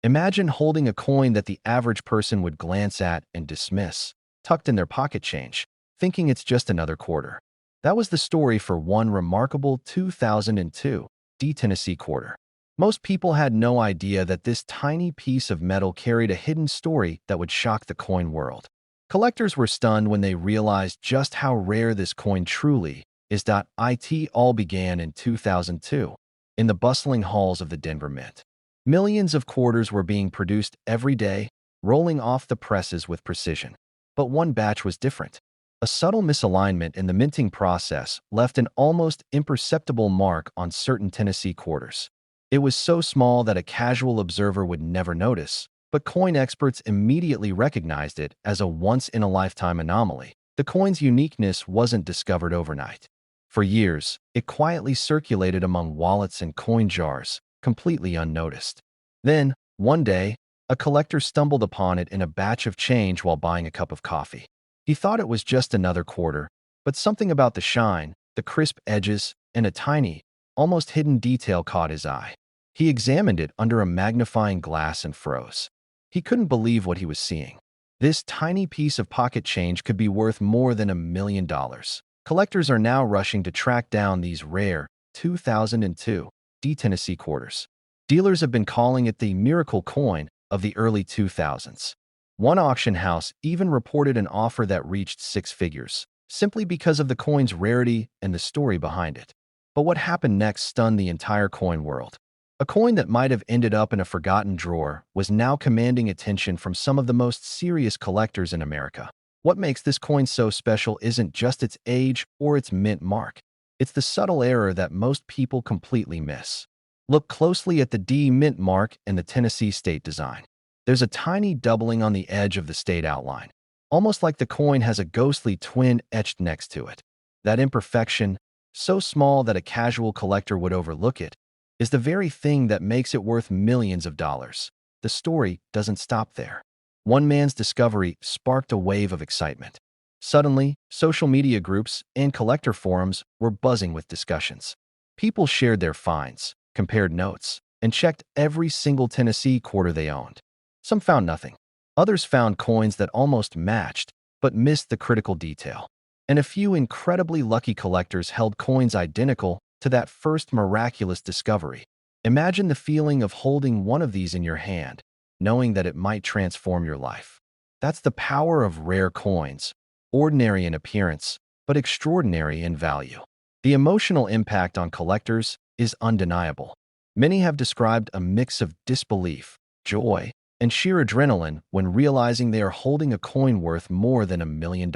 Imagine holding a coin that the average person would glance at and dismiss, tucked in their pocket change, thinking it's just another quarter. That was the story for one remarkable 2002 D Tennessee quarter. Most people had no idea that this tiny piece of metal carried a hidden story that would shock the coin world. Collectors were stunned when they realized just how rare this coin truly is. It all began in 2002, in the bustling halls of the Denver Mint. Millions of quarters were being produced every day, rolling off the presses with precision. But one batch was different. A subtle misalignment in the minting process left an almost imperceptible mark on certain Tennessee quarters. It was so small that a casual observer would never notice, but coin experts immediately recognized it as a once-in-a-lifetime anomaly. The coin's uniqueness wasn't discovered overnight. For years, it quietly circulated among wallets and coin jars, completely unnoticed. Then, one day, a collector stumbled upon it in a batch of change while buying a cup of coffee. He thought it was just another quarter, but something about the shine, the crisp edges, and a tiny, almost hidden detail caught his eye. He examined it under a magnifying glass and froze. He couldn't believe what he was seeing. This tiny piece of pocket change could be worth more than $1 million. Collectors are now rushing to track down these rare 2002 D Tennessee quarters. Dealers have been calling it the miracle coin of the early 2000s. One auction house even reported an offer that reached six figures, simply because of the coin's rarity and the story behind it. But what happened next stunned the entire coin world. A coin that might have ended up in a forgotten drawer was now commanding attention from some of the most serious collectors in America. What makes this coin so special isn't just its age or its mint mark. It's the subtle error that most people completely miss. Look closely at the D mint mark and the Tennessee state design. There's a tiny doubling on the edge of the state outline, almost like the coin has a ghostly twin etched next to it. That imperfection, so small that a casual collector would overlook it, is the very thing that makes it worth millions of dollars. The story doesn't stop there. One man's discovery sparked a wave of excitement. Suddenly, social media groups and collector forums were buzzing with discussions. People shared their finds, compared notes, and checked every single Tennessee quarter they owned. Some found nothing. Others found coins that almost matched, but missed the critical detail. And a few incredibly lucky collectors held coins identical to that first miraculous discovery. Imagine the feeling of holding one of these in your hand, knowing that it might transform your life. That's the power of rare coins, ordinary in appearance, but extraordinary in value. The emotional impact on collectors is undeniable. Many have described a mix of disbelief, joy, and sheer adrenaline when realizing they are holding a coin worth more than $1 million.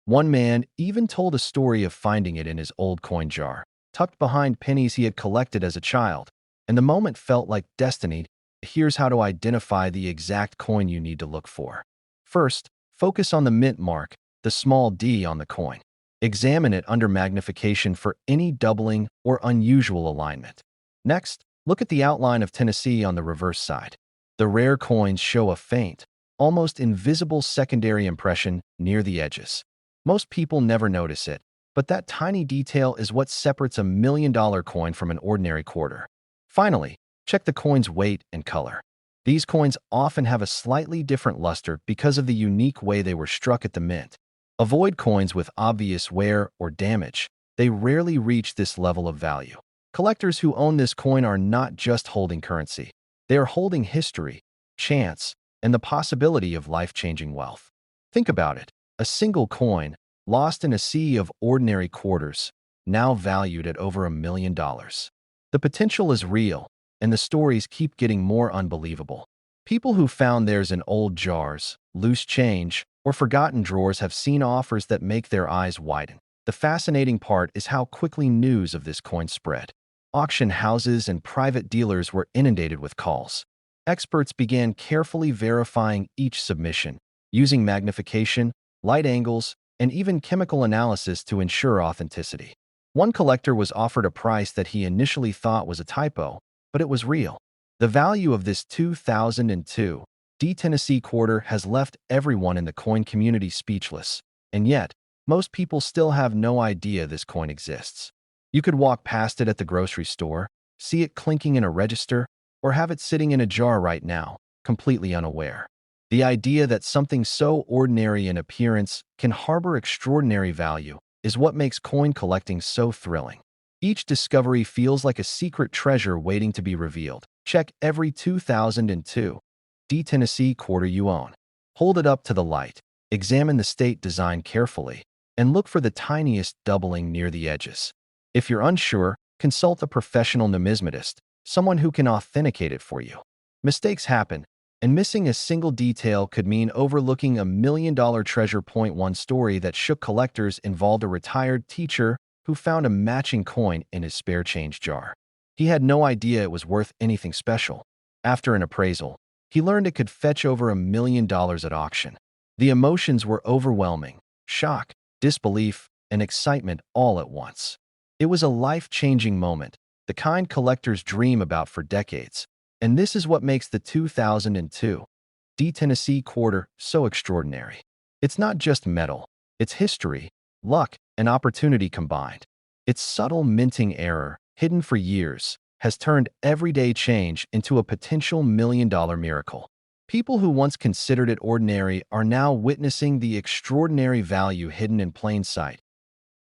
One man even told a story of finding it in his old coin jar, tucked behind pennies he had collected as a child, and the moment felt like destiny. Here's how to identify the exact coin you need to look for. First, focus on the mint mark, the small d on the coin. Examine it under magnification for any doubling or unusual alignment. Next, look at the outline of Tennessee on the reverse side. The rare coins show a faint, almost invisible secondary impression near the edges. Most people never notice it, but that tiny detail is what separates $1 million coin from an ordinary quarter. Finally, check the coin's weight and color. These coins often have a slightly different luster because of the unique way they were struck at the mint. Avoid coins with obvious wear or damage. They rarely reach this level of value. Collectors who own this coin are not just holding currency. They are holding history, chance, and the possibility of life-changing wealth. Think about it. A single coin, lost in a sea of ordinary quarters, now valued at over $1 million. The potential is real, and the stories keep getting more unbelievable. People who found theirs in old jars, loose change, or forgotten drawers have seen offers that make their eyes widen. The fascinating part is how quickly news of this coin spread. Auction houses and private dealers were inundated with calls. Experts began carefully verifying each submission, using magnification, light angles, and even chemical analysis to ensure authenticity. One collector was offered a price that he initially thought was a typo, but it was real. The value of this 2002 D Tennessee quarter has left everyone in the coin community speechless, and yet, most people still have no idea this coin exists. You could walk past it at the grocery store, see it clinking in a register, or have it sitting in a jar right now, completely unaware. The idea that something so ordinary in appearance can harbor extraordinary value is what makes coin collecting so thrilling. Each discovery feels like a secret treasure waiting to be revealed. Check every 2002 D Tennessee quarter you own. Hold it up to the light, examine the state design carefully, and look for the tiniest doubling near the edges. If you're unsure, consult a professional numismatist, someone who can authenticate it for you. Mistakes happen, and missing a single detail could mean overlooking a $1 million treasure. One story that shook collectors involved a retired teacher who found a matching coin in his spare change jar. He had no idea it was worth anything special. After an appraisal, he learned it could fetch over $1 million at auction. The emotions were overwhelming: shock, disbelief, and excitement all at once. It was a life-changing moment, the kind collectors dream about for decades. And this is what makes the 2002 D Tennessee quarter so extraordinary. It's not just metal, it's history, luck, and opportunity combined. Its subtle minting error, hidden for years, has turned everyday change into a potential $1 million miracle. People who once considered it ordinary are now witnessing the extraordinary value hidden in plain sight.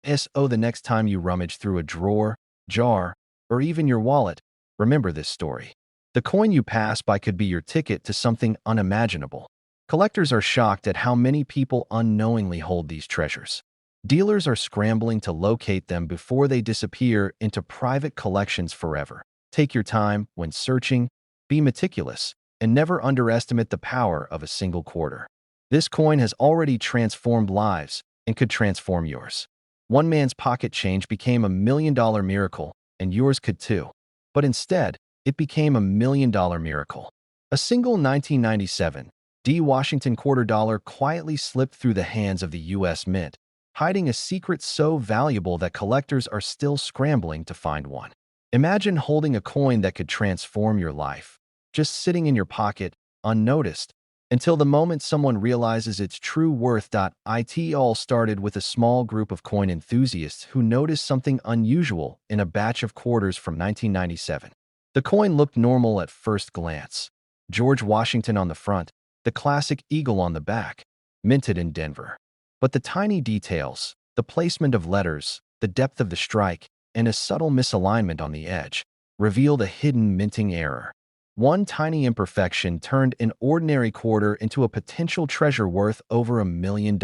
So the next time you rummage through a drawer, jar, or even your wallet, remember this story. The coin you pass by could be your ticket to something unimaginable. Collectors are shocked at how many people unknowingly hold these treasures. Dealers are scrambling to locate them before they disappear into private collections forever. Take your time when searching, be meticulous, and never underestimate the power of a single quarter. This coin has already transformed lives and could transform yours. One man's pocket change became a $1 million miracle, and yours could too. But instead, it became a $1 million miracle. A single 1997 D Washington quarter dollar quietly slipped through the hands of the U.S. Mint, hiding a secret so valuable that collectors are still scrambling to find one. Imagine holding a coin that could transform your life, just sitting in your pocket, unnoticed, until the moment someone realizes its true worth. It all started with a small group of coin enthusiasts who noticed something unusual in a batch of quarters from 1997. The coin looked normal at first glance. George Washington on the front, the classic eagle on the back, minted in Denver. But the tiny details, the placement of letters, the depth of the strike, and a subtle misalignment on the edge, revealed a hidden minting error. One tiny imperfection turned an ordinary quarter into a potential treasure worth over $1 million.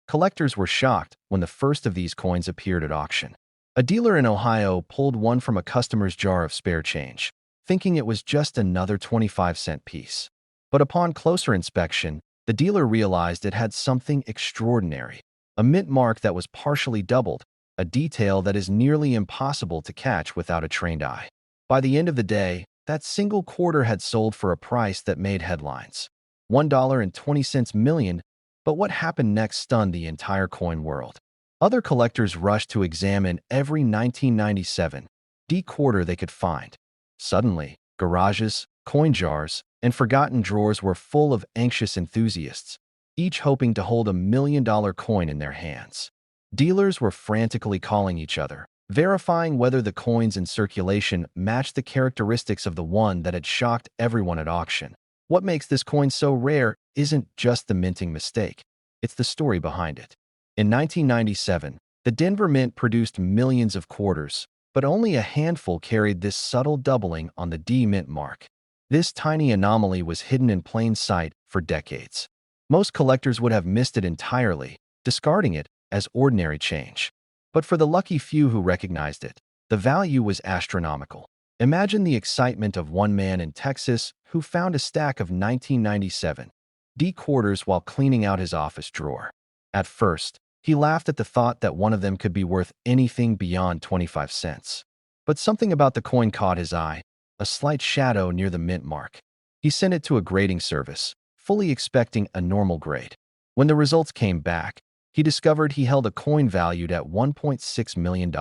Collectors were shocked when the first of these coins appeared at auction. A dealer in Ohio pulled one from a customer's jar of spare change, thinking it was just another 25-cent piece. But upon closer inspection, the dealer realized it had something extraordinary: a mint mark that was partially doubled, a detail that is nearly impossible to catch without a trained eye. By the end of the day, that single quarter had sold for a price that made headlines: $1.20 million. But what happened next stunned the entire coin world. Other collectors rushed to examine every 1997 D quarter they could find. Suddenly, garages, coin jars, and forgotten drawers were full of anxious enthusiasts, each hoping to hold a $1 million coin in their hands. Dealers were frantically calling each other, verifying whether the coins in circulation matched the characteristics of the one that had shocked everyone at auction. What makes this coin so rare isn't just the minting mistake, it's the story behind it. In 1997, the Denver Mint produced millions of quarters, but only a handful carried this subtle doubling on the D Mint mark. This tiny anomaly was hidden in plain sight for decades. Most collectors would have missed it entirely, discarding it as ordinary change. But for the lucky few who recognized it, the value was astronomical. Imagine the excitement of one man in Texas who found a stack of 1997 D quarters while cleaning out his office drawer. At first, he laughed at the thought that one of them could be worth anything beyond 25 cents. But something about the coin caught his eye: a slight shadow near the mint mark. He sent it to a grading service, fully expecting a normal grade. When the results came back, he discovered he held a coin valued at $1.6 million.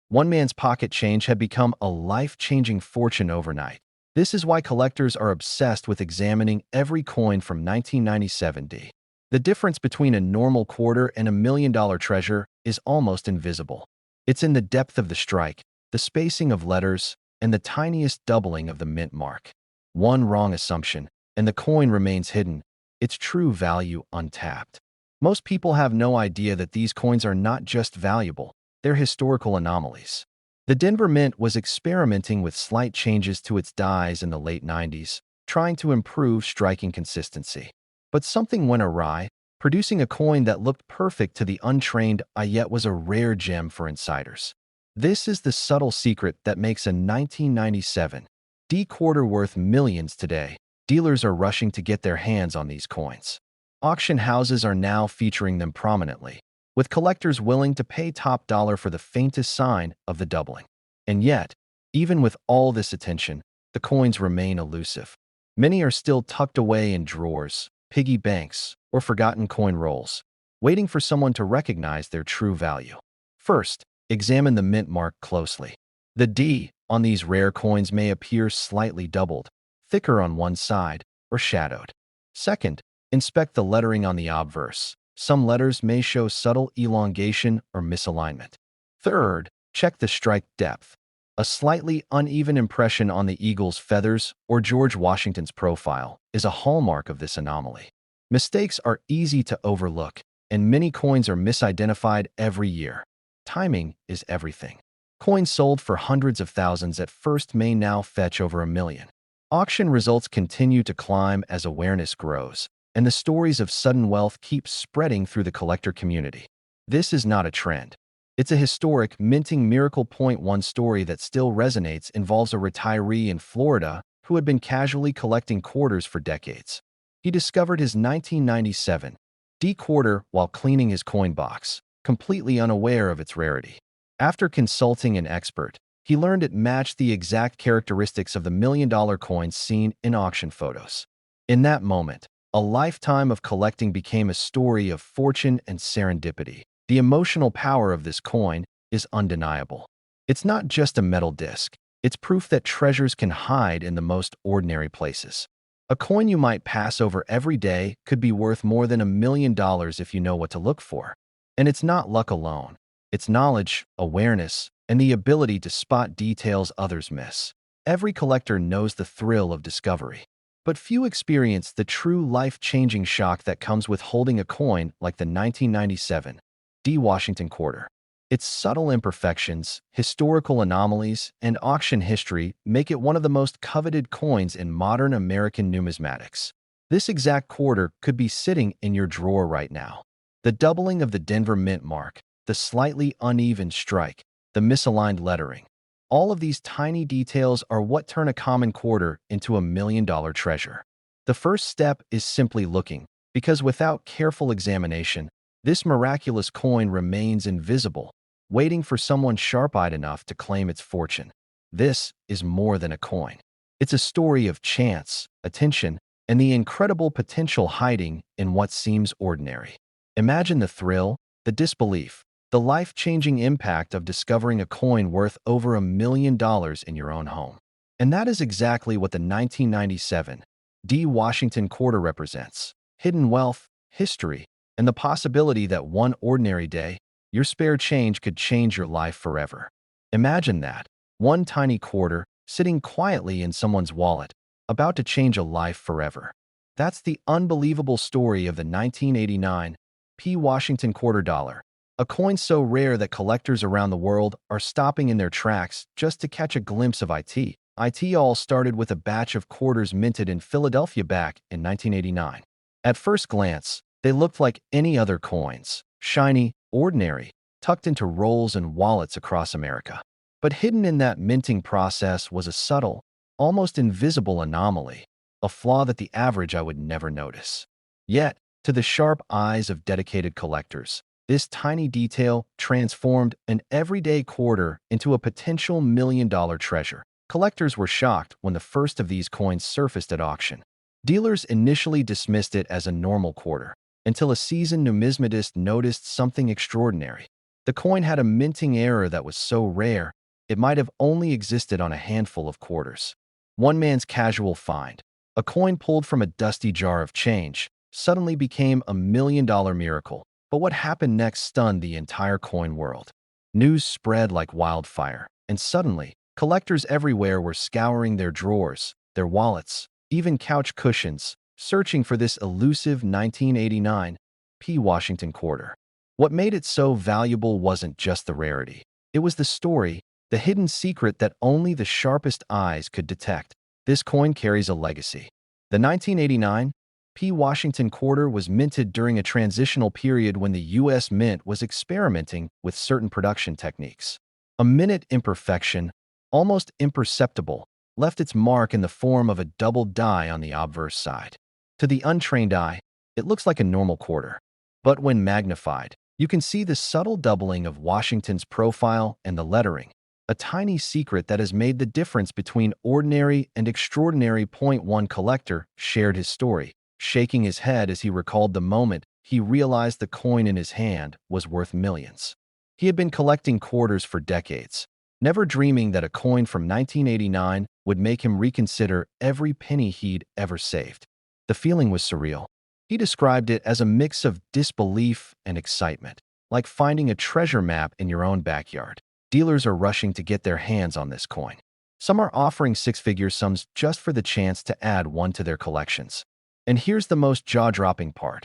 One man's pocket change had become a life-changing fortune overnight. This is why collectors are obsessed with examining every coin from 1997 D. The difference between a normal quarter and a $1 million treasure is almost invisible. It's in the depth of the strike, the spacing of letters, and the tiniest doubling of the mint mark. One wrong assumption, and the coin remains hidden, its true value untapped. Most people have no idea that these coins are not just valuable, they're historical anomalies. The Denver Mint was experimenting with slight changes to its dies in the late 90s, trying to improve striking consistency. But something went awry, producing a coin that looked perfect to the untrained eye yet was a rare gem for insiders. This is the subtle secret that makes a 1997 D quarter worth millions today. Dealers are rushing to get their hands on these coins. Auction houses are now featuring them prominently, with collectors willing to pay top dollar for the faintest sign of the doubling. And yet, even with all this attention, the coins remain elusive. Many are still tucked away in drawers, piggy banks, or forgotten coin rolls, waiting for someone to recognize their true value. First, examine the mint mark closely. The D on these rare coins may appear slightly doubled, thicker on one side, or shadowed. Second, inspect the lettering on the obverse. Some letters may show subtle elongation or misalignment. Third, check the strike depth. A slightly uneven impression on the eagle's feathers or George Washington's profile is a hallmark of this anomaly. Mistakes are easy to overlook, and many coins are misidentified every year. Timing is everything. Coins sold for hundreds of thousands at first may now fetch over $1 million. Auction results continue to climb as awareness grows, and the stories of sudden wealth keep spreading through the collector community. This is not a trend. It's a historic minting miracle. One story that still resonates involves a retiree in Florida who had been casually collecting quarters for decades. He discovered his 1997 D quarter while cleaning his coin box, completely unaware of its rarity. After consulting an expert, he learned it matched the exact characteristics of the million-dollar coins seen in auction photos. In that moment, a lifetime of collecting became a story of fortune and serendipity. The emotional power of this coin is undeniable. It's not just a metal disc. It's proof that treasures can hide in the most ordinary places. A coin you might pass over every day could be worth more than $1 million if you know what to look for. And it's not luck alone. It's knowledge, awareness, and the ability to spot details others miss. Every collector knows the thrill of discovery, but few experience the true life-changing shock that comes with holding a coin like the 1997 D Washington quarter. Its subtle imperfections, historical anomalies, and auction history make it one of the most coveted coins in modern American numismatics. This exact quarter could be sitting in your drawer right now. The doubling of the Denver Mint mark, the slightly uneven strike, the misaligned lettering. All of these tiny details are what turn a common quarter into $1 million treasure. The first step is simply looking, because without careful examination, this miraculous coin remains invisible, waiting for someone sharp-eyed enough to claim its fortune. This is more than a coin. It's a story of chance, attention, and the incredible potential hiding in what seems ordinary. Imagine the thrill, the disbelief, the life-changing impact of discovering a coin worth over $1 million in your own home. And that is exactly what the 1997 D Washington quarter represents: hidden wealth, history, and the possibility that one ordinary day, your spare change could change your life forever. Imagine that, one tiny quarter sitting quietly in someone's wallet, about to change a life forever. That's the unbelievable story of the 1989 P. Washington quarter dollar. A coin so rare that collectors around the world are stopping in their tracks just to catch a glimpse of it. It all started with a batch of quarters minted in Philadelphia back in 1989. At first glance, they looked like any other coins, shiny, ordinary, tucked into rolls and wallets across America. But hidden in that minting process was a subtle, almost invisible anomaly, a flaw that the average eye would never notice. Yet, to the sharp eyes of dedicated collectors, this tiny detail transformed an everyday quarter into a potential $1 million treasure. Collectors were shocked when the first of these coins surfaced at auction. Dealers initially dismissed it as a normal quarter, until a seasoned numismatist noticed something extraordinary. The coin had a minting error that was so rare, it might have only existed on a handful of quarters. One man's casual find, a coin pulled from a dusty jar of change, suddenly became a $1 million miracle. But what happened next stunned the entire coin world. News spread like wildfire, and suddenly, Collectors everywhere were scouring their drawers, their wallets, even couch cushions, searching for this elusive 1989 P. Washington quarter. What made it so valuable wasn't just the rarity. It was the story, the hidden secret that only the sharpest eyes could detect. This coin carries a legacy. The 1989 P. Washington quarter was minted during a transitional period when the U.S. Mint was experimenting with certain production techniques. A minute imperfection, almost imperceptible, left its mark in the form of a double die on the obverse side. To the untrained eye, it looks like a normal quarter. But when magnified, you can see the subtle doubling of Washington's profile and the lettering, a tiny secret that has made the difference between ordinary and extraordinary. One collector shared his story, shaking his head as he recalled the moment he realized the coin in his hand was worth millions. He had been collecting quarters for decades, never dreaming that a coin from 1989 would make him reconsider every penny he'd ever saved. The feeling was surreal. He described it as a mix of disbelief and excitement, like finding a treasure map in your own backyard. Dealers are rushing to get their hands on this coin. Some are offering six-figure sums just for the chance to add one to their collections. And here's the most jaw-dropping part.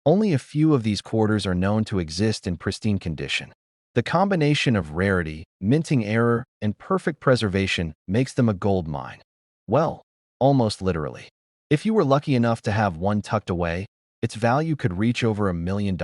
Only a few of these quarters are known to exist in pristine condition. The combination of rarity, minting error, and perfect preservation makes them a gold mine. Well, almost literally. If you were lucky enough to have one tucked away, its value could reach over $1 million.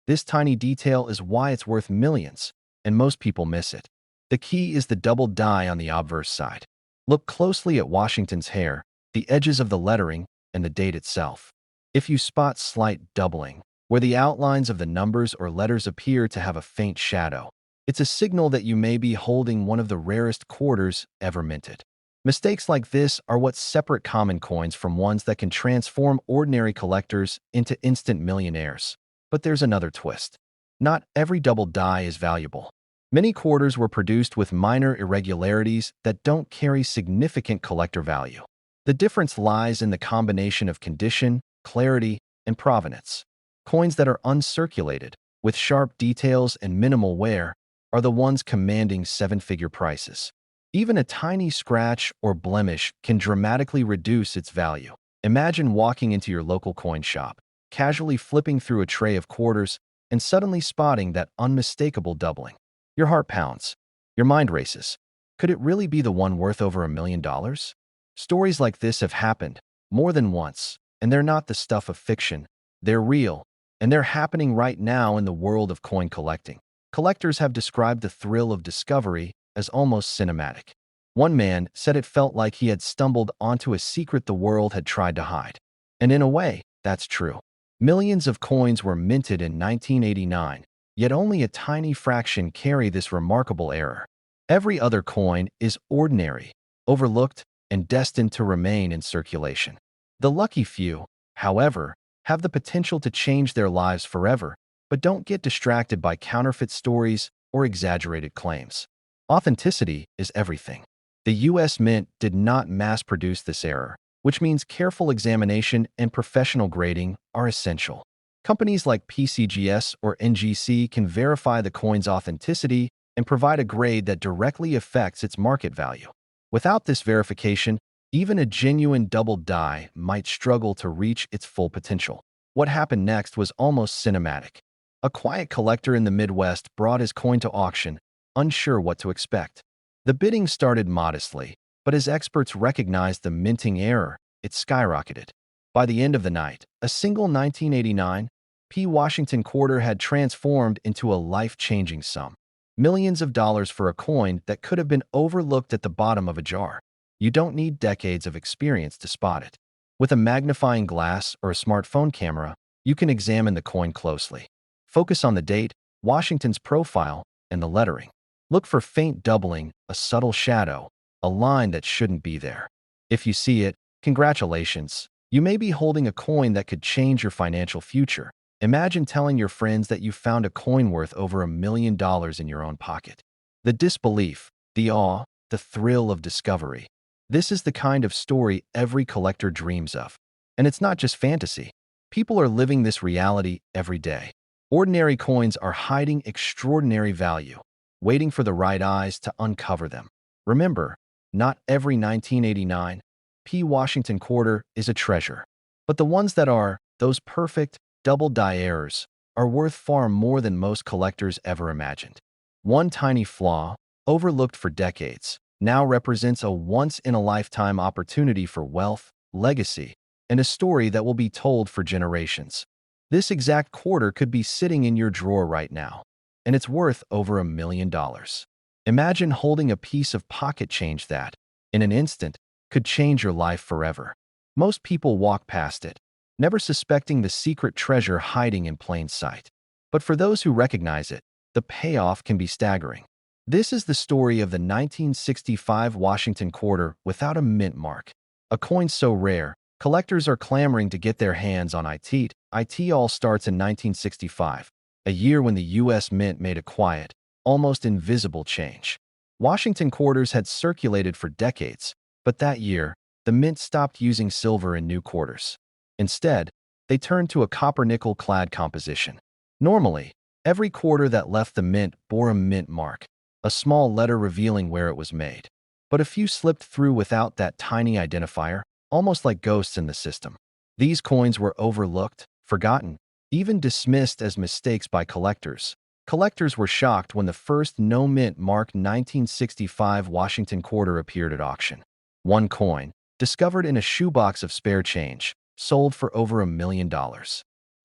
This tiny detail is why it's worth millions, and most people miss it. The key is the double die on the obverse side. Look closely at Washington's hair, the edges of the lettering, and the date itself. If you spot slight doubling, where the outlines of the numbers or letters appear to have a faint shadow, it's a signal that you may be holding one of the rarest quarters ever minted. Mistakes like this are what separate common coins from ones that can transform ordinary collectors into instant millionaires. But there's another twist. Not every double die is valuable. Many quarters were produced with minor irregularities that don't carry significant collector value. The difference lies in the combination of condition, clarity, and provenance. Coins that are uncirculated, with sharp details and minimal wear, are the ones commanding seven-figure prices. Even a tiny scratch or blemish can dramatically reduce its value. Imagine walking into your local coin shop, casually flipping through a tray of quarters, and suddenly spotting that unmistakable doubling. Your heart pounds. Your mind races. Could it really be the one worth over $1 million? Stories like this have happened more than once, and they're not the stuff of fiction. They're real, and they're happening right now in the world of coin collecting. Collectors have described the thrill of discovery as almost cinematic. One man said it felt like he had stumbled onto a secret the world had tried to hide. And in a way, that's true. Millions of coins were minted in 1989, yet only a tiny fraction carry this remarkable error. Every other coin is ordinary, overlooked, and destined to remain in circulation. The lucky few, however, have the potential to change their lives forever, but don't get distracted by counterfeit stories or exaggerated claims. Authenticity is everything. The U.S. Mint did not mass-produce this error, which means careful examination and professional grading are essential. Companies like PCGS or NGC can verify the coin's authenticity and provide a grade that directly affects its market value. Without this verification, even a genuine double die might struggle to reach its full potential. What happened next was almost cinematic. A quiet collector in the Midwest brought his coin to auction, unsure what to expect. The bidding started modestly, but as experts recognized the minting error, it skyrocketed. By the end of the night, a single 1989 P. Washington quarter had transformed into a life-changing sum. Millions of dollars for a coin that could have been overlooked at the bottom of a jar. You don't need decades of experience to spot it. With a magnifying glass or a smartphone camera, you can examine the coin closely. Focus on the date, Washington's profile, and the lettering. Look for faint doubling, a subtle shadow, a line that shouldn't be there. If you see it, congratulations. You may be holding a coin that could change your financial future. Imagine telling your friends that you found a coin worth over $1 million in your own pocket. The disbelief, the awe, the thrill of discovery. This is the kind of story every collector dreams of. And it's not just fantasy. People are living this reality every day. Ordinary coins are hiding extraordinary value, waiting for the right eyes to uncover them. Remember, not every 1989 P. Washington quarter is a treasure, but the ones that are, those perfect, double-die errors, are worth far more than most collectors ever imagined. One tiny flaw, overlooked for decades, now represents a once-in-a-lifetime opportunity for wealth, legacy, and a story that will be told for generations. This exact quarter could be sitting in your drawer right now, and it's worth over $1 million. Imagine holding a piece of pocket change that, in an instant, could change your life forever. Most people walk past it, never suspecting the secret treasure hiding in plain sight. But for those who recognize it, the payoff can be staggering. This is the story of the 1965 Washington quarter without a mint mark. A coin so rare, collectors are clamoring to get their hands on it. It all starts in 1965, a year when the U.S. Mint made a quiet, almost invisible change. Washington quarters had circulated for decades, but that year, the Mint stopped using silver in new quarters. Instead, they turned to a copper-nickel-clad composition. Normally, every quarter that left the Mint bore a mint mark, a small letter revealing where it was made. But a few slipped through without that tiny identifier, almost like ghosts in the system. These coins were overlooked, forgotten, even dismissed as mistakes by collectors. Collectors were shocked when the first no-mint marked 1965 Washington quarter appeared at auction. One coin, discovered in a shoebox of spare change, sold for over $1 million.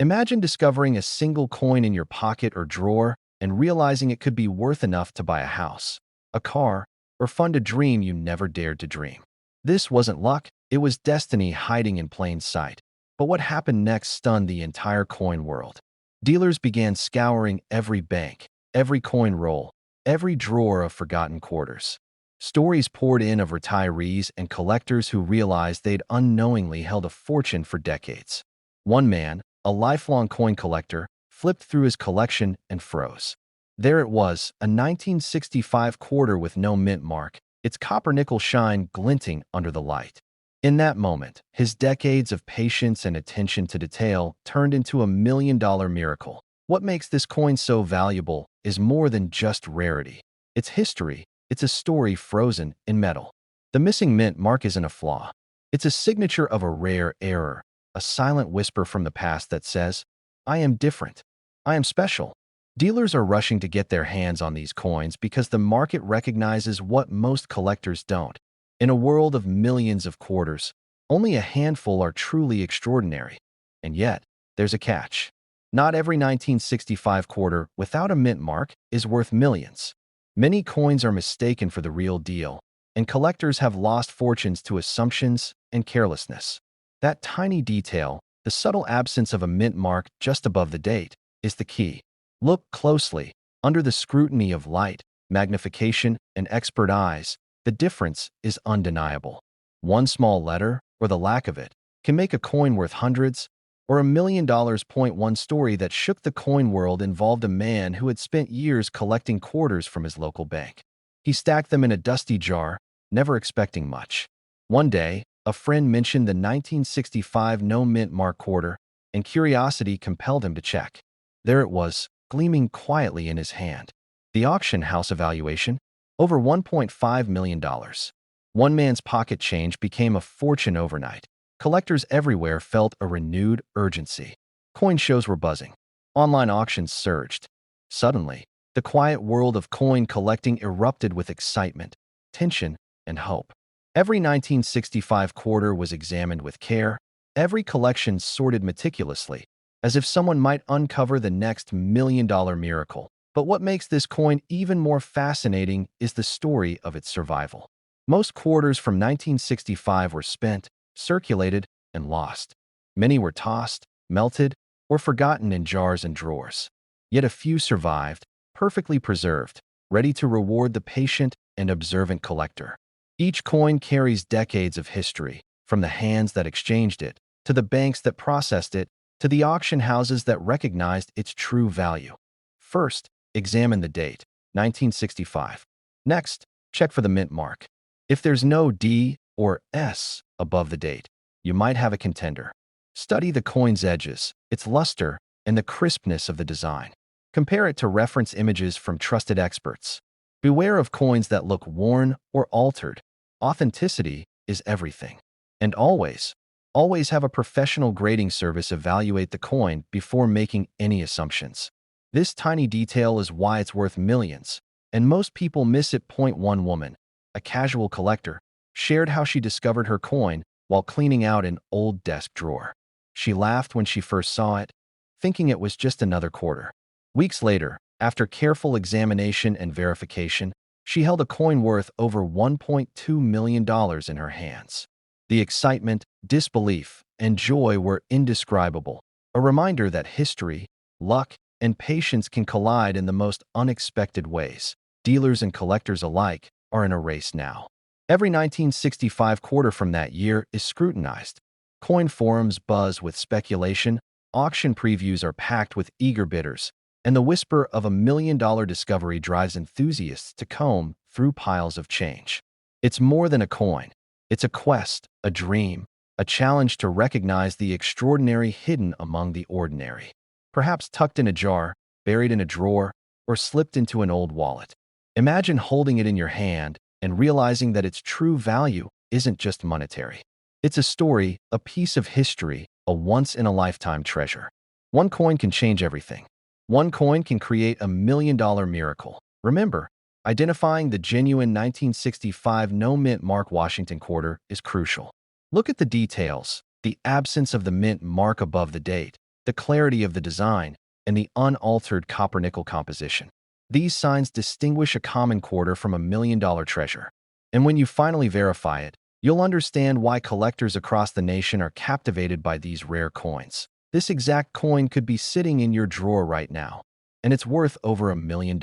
Imagine discovering a single coin in your pocket or drawer and realizing it could be worth enough to buy a house, a car, or fund a dream you never dared to dream. This wasn't luck, it was destiny hiding in plain sight. But what happened next stunned the entire coin world. Dealers began scouring every bank, every coin roll, every drawer of forgotten quarters. Stories poured in of retirees and collectors who realized they'd unknowingly held a fortune for decades. One man, a lifelong coin collector, flipped through his collection and froze. There it was, a 1965 quarter with no mint mark, its copper-nickel shine glinting under the light. In that moment, his decades of patience and attention to detail turned into $1 million miracle. What makes this coin so valuable is more than just rarity. It's history. It's a story frozen in metal. The missing mint mark isn't a flaw. It's a signature of a rare error, a silent whisper from the past that says, "I am different. I am special." Dealers are rushing to get their hands on these coins because the market recognizes what most collectors don't. In a world of millions of quarters, only a handful are truly extraordinary. And yet, there's a catch. Not every 1965 quarter without a mint mark is worth millions. Many coins are mistaken for the real deal, and collectors have lost fortunes to assumptions and carelessness. That tiny detail, the subtle absence of a mint mark just above the date, is the key. Look closely. Under the scrutiny of light, magnification, and expert eyes, the difference is undeniable. One small letter, or the lack of it, can make a coin worth hundreds or $1 million. One story that shook the coin world involved a man who had spent years collecting quarters from his local bank. He stacked them in a dusty jar, never expecting much. One day, a friend mentioned the 1965 no-mint mark quarter, and curiosity compelled him to check. There it was, gleaming quietly in his hand. The auction house evaluation? Over $1.5 million. One man's pocket change became a fortune overnight. Collectors everywhere felt a renewed urgency. Coin shows were buzzing. Online auctions surged. Suddenly, the quiet world of coin collecting erupted with excitement, tension, and hope. Every 1965 quarter was examined with care, every collection sorted meticulously, as if someone might uncover the next $1 million miracle. But what makes this coin even more fascinating is the story of its survival. Most quarters from 1965 were spent, circulated, and lost. Many were tossed, melted, or forgotten in jars and drawers. Yet a few survived, perfectly preserved, ready to reward the patient and observant collector. Each coin carries decades of history, from the hands that exchanged it, to the banks that processed it, to the auction houses that recognized its true value. First, examine the date, 1965. Next, check for the mint mark. If there's no D or S above the date, you might have a contender. Study the coin's edges, its luster, and the crispness of the design. Compare it to reference images from trusted experts. Beware of coins that look worn or altered. Authenticity is everything. And always have a professional grading service evaluate the coin before making any assumptions. This tiny detail is why it's worth millions, and most people miss it. Point one woman, a casual collector, shared how she discovered her coin while cleaning out an old desk drawer. She laughed when she first saw it, thinking it was just another quarter. Weeks later, after careful examination and verification, she held a coin worth over $1.2 million in her hands. The excitement, disbelief, and joy were indescribable, a reminder that history, luck, and patience can collide in the most unexpected ways. Dealers and collectors alike are in a race now. Every 1965 quarter from that year is scrutinized. Coin forums buzz with speculation, auction previews are packed with eager bidders, and the whisper of $1 million discovery drives enthusiasts to comb through piles of change. It's more than a coin. It's a quest, a dream, a challenge to recognize the extraordinary hidden among the ordinary. Perhaps tucked in a jar, buried in a drawer, or slipped into an old wallet. Imagine holding it in your hand and realizing that its true value isn't just monetary. It's a story, a piece of history, a once-in-a-lifetime treasure. One coin can change everything. One coin can create a $1 million miracle. Remember, identifying the genuine 1965 no-mint mark Washington quarter is crucial. Look at the details, the absence of the mint mark above the date, the clarity of the design, and the unaltered copper-nickel composition. These signs distinguish a common quarter from a $1 million treasure. And when you finally verify it, you'll understand why collectors across the nation are captivated by these rare coins. This exact coin could be sitting in your drawer right now, and it's worth over $1 million.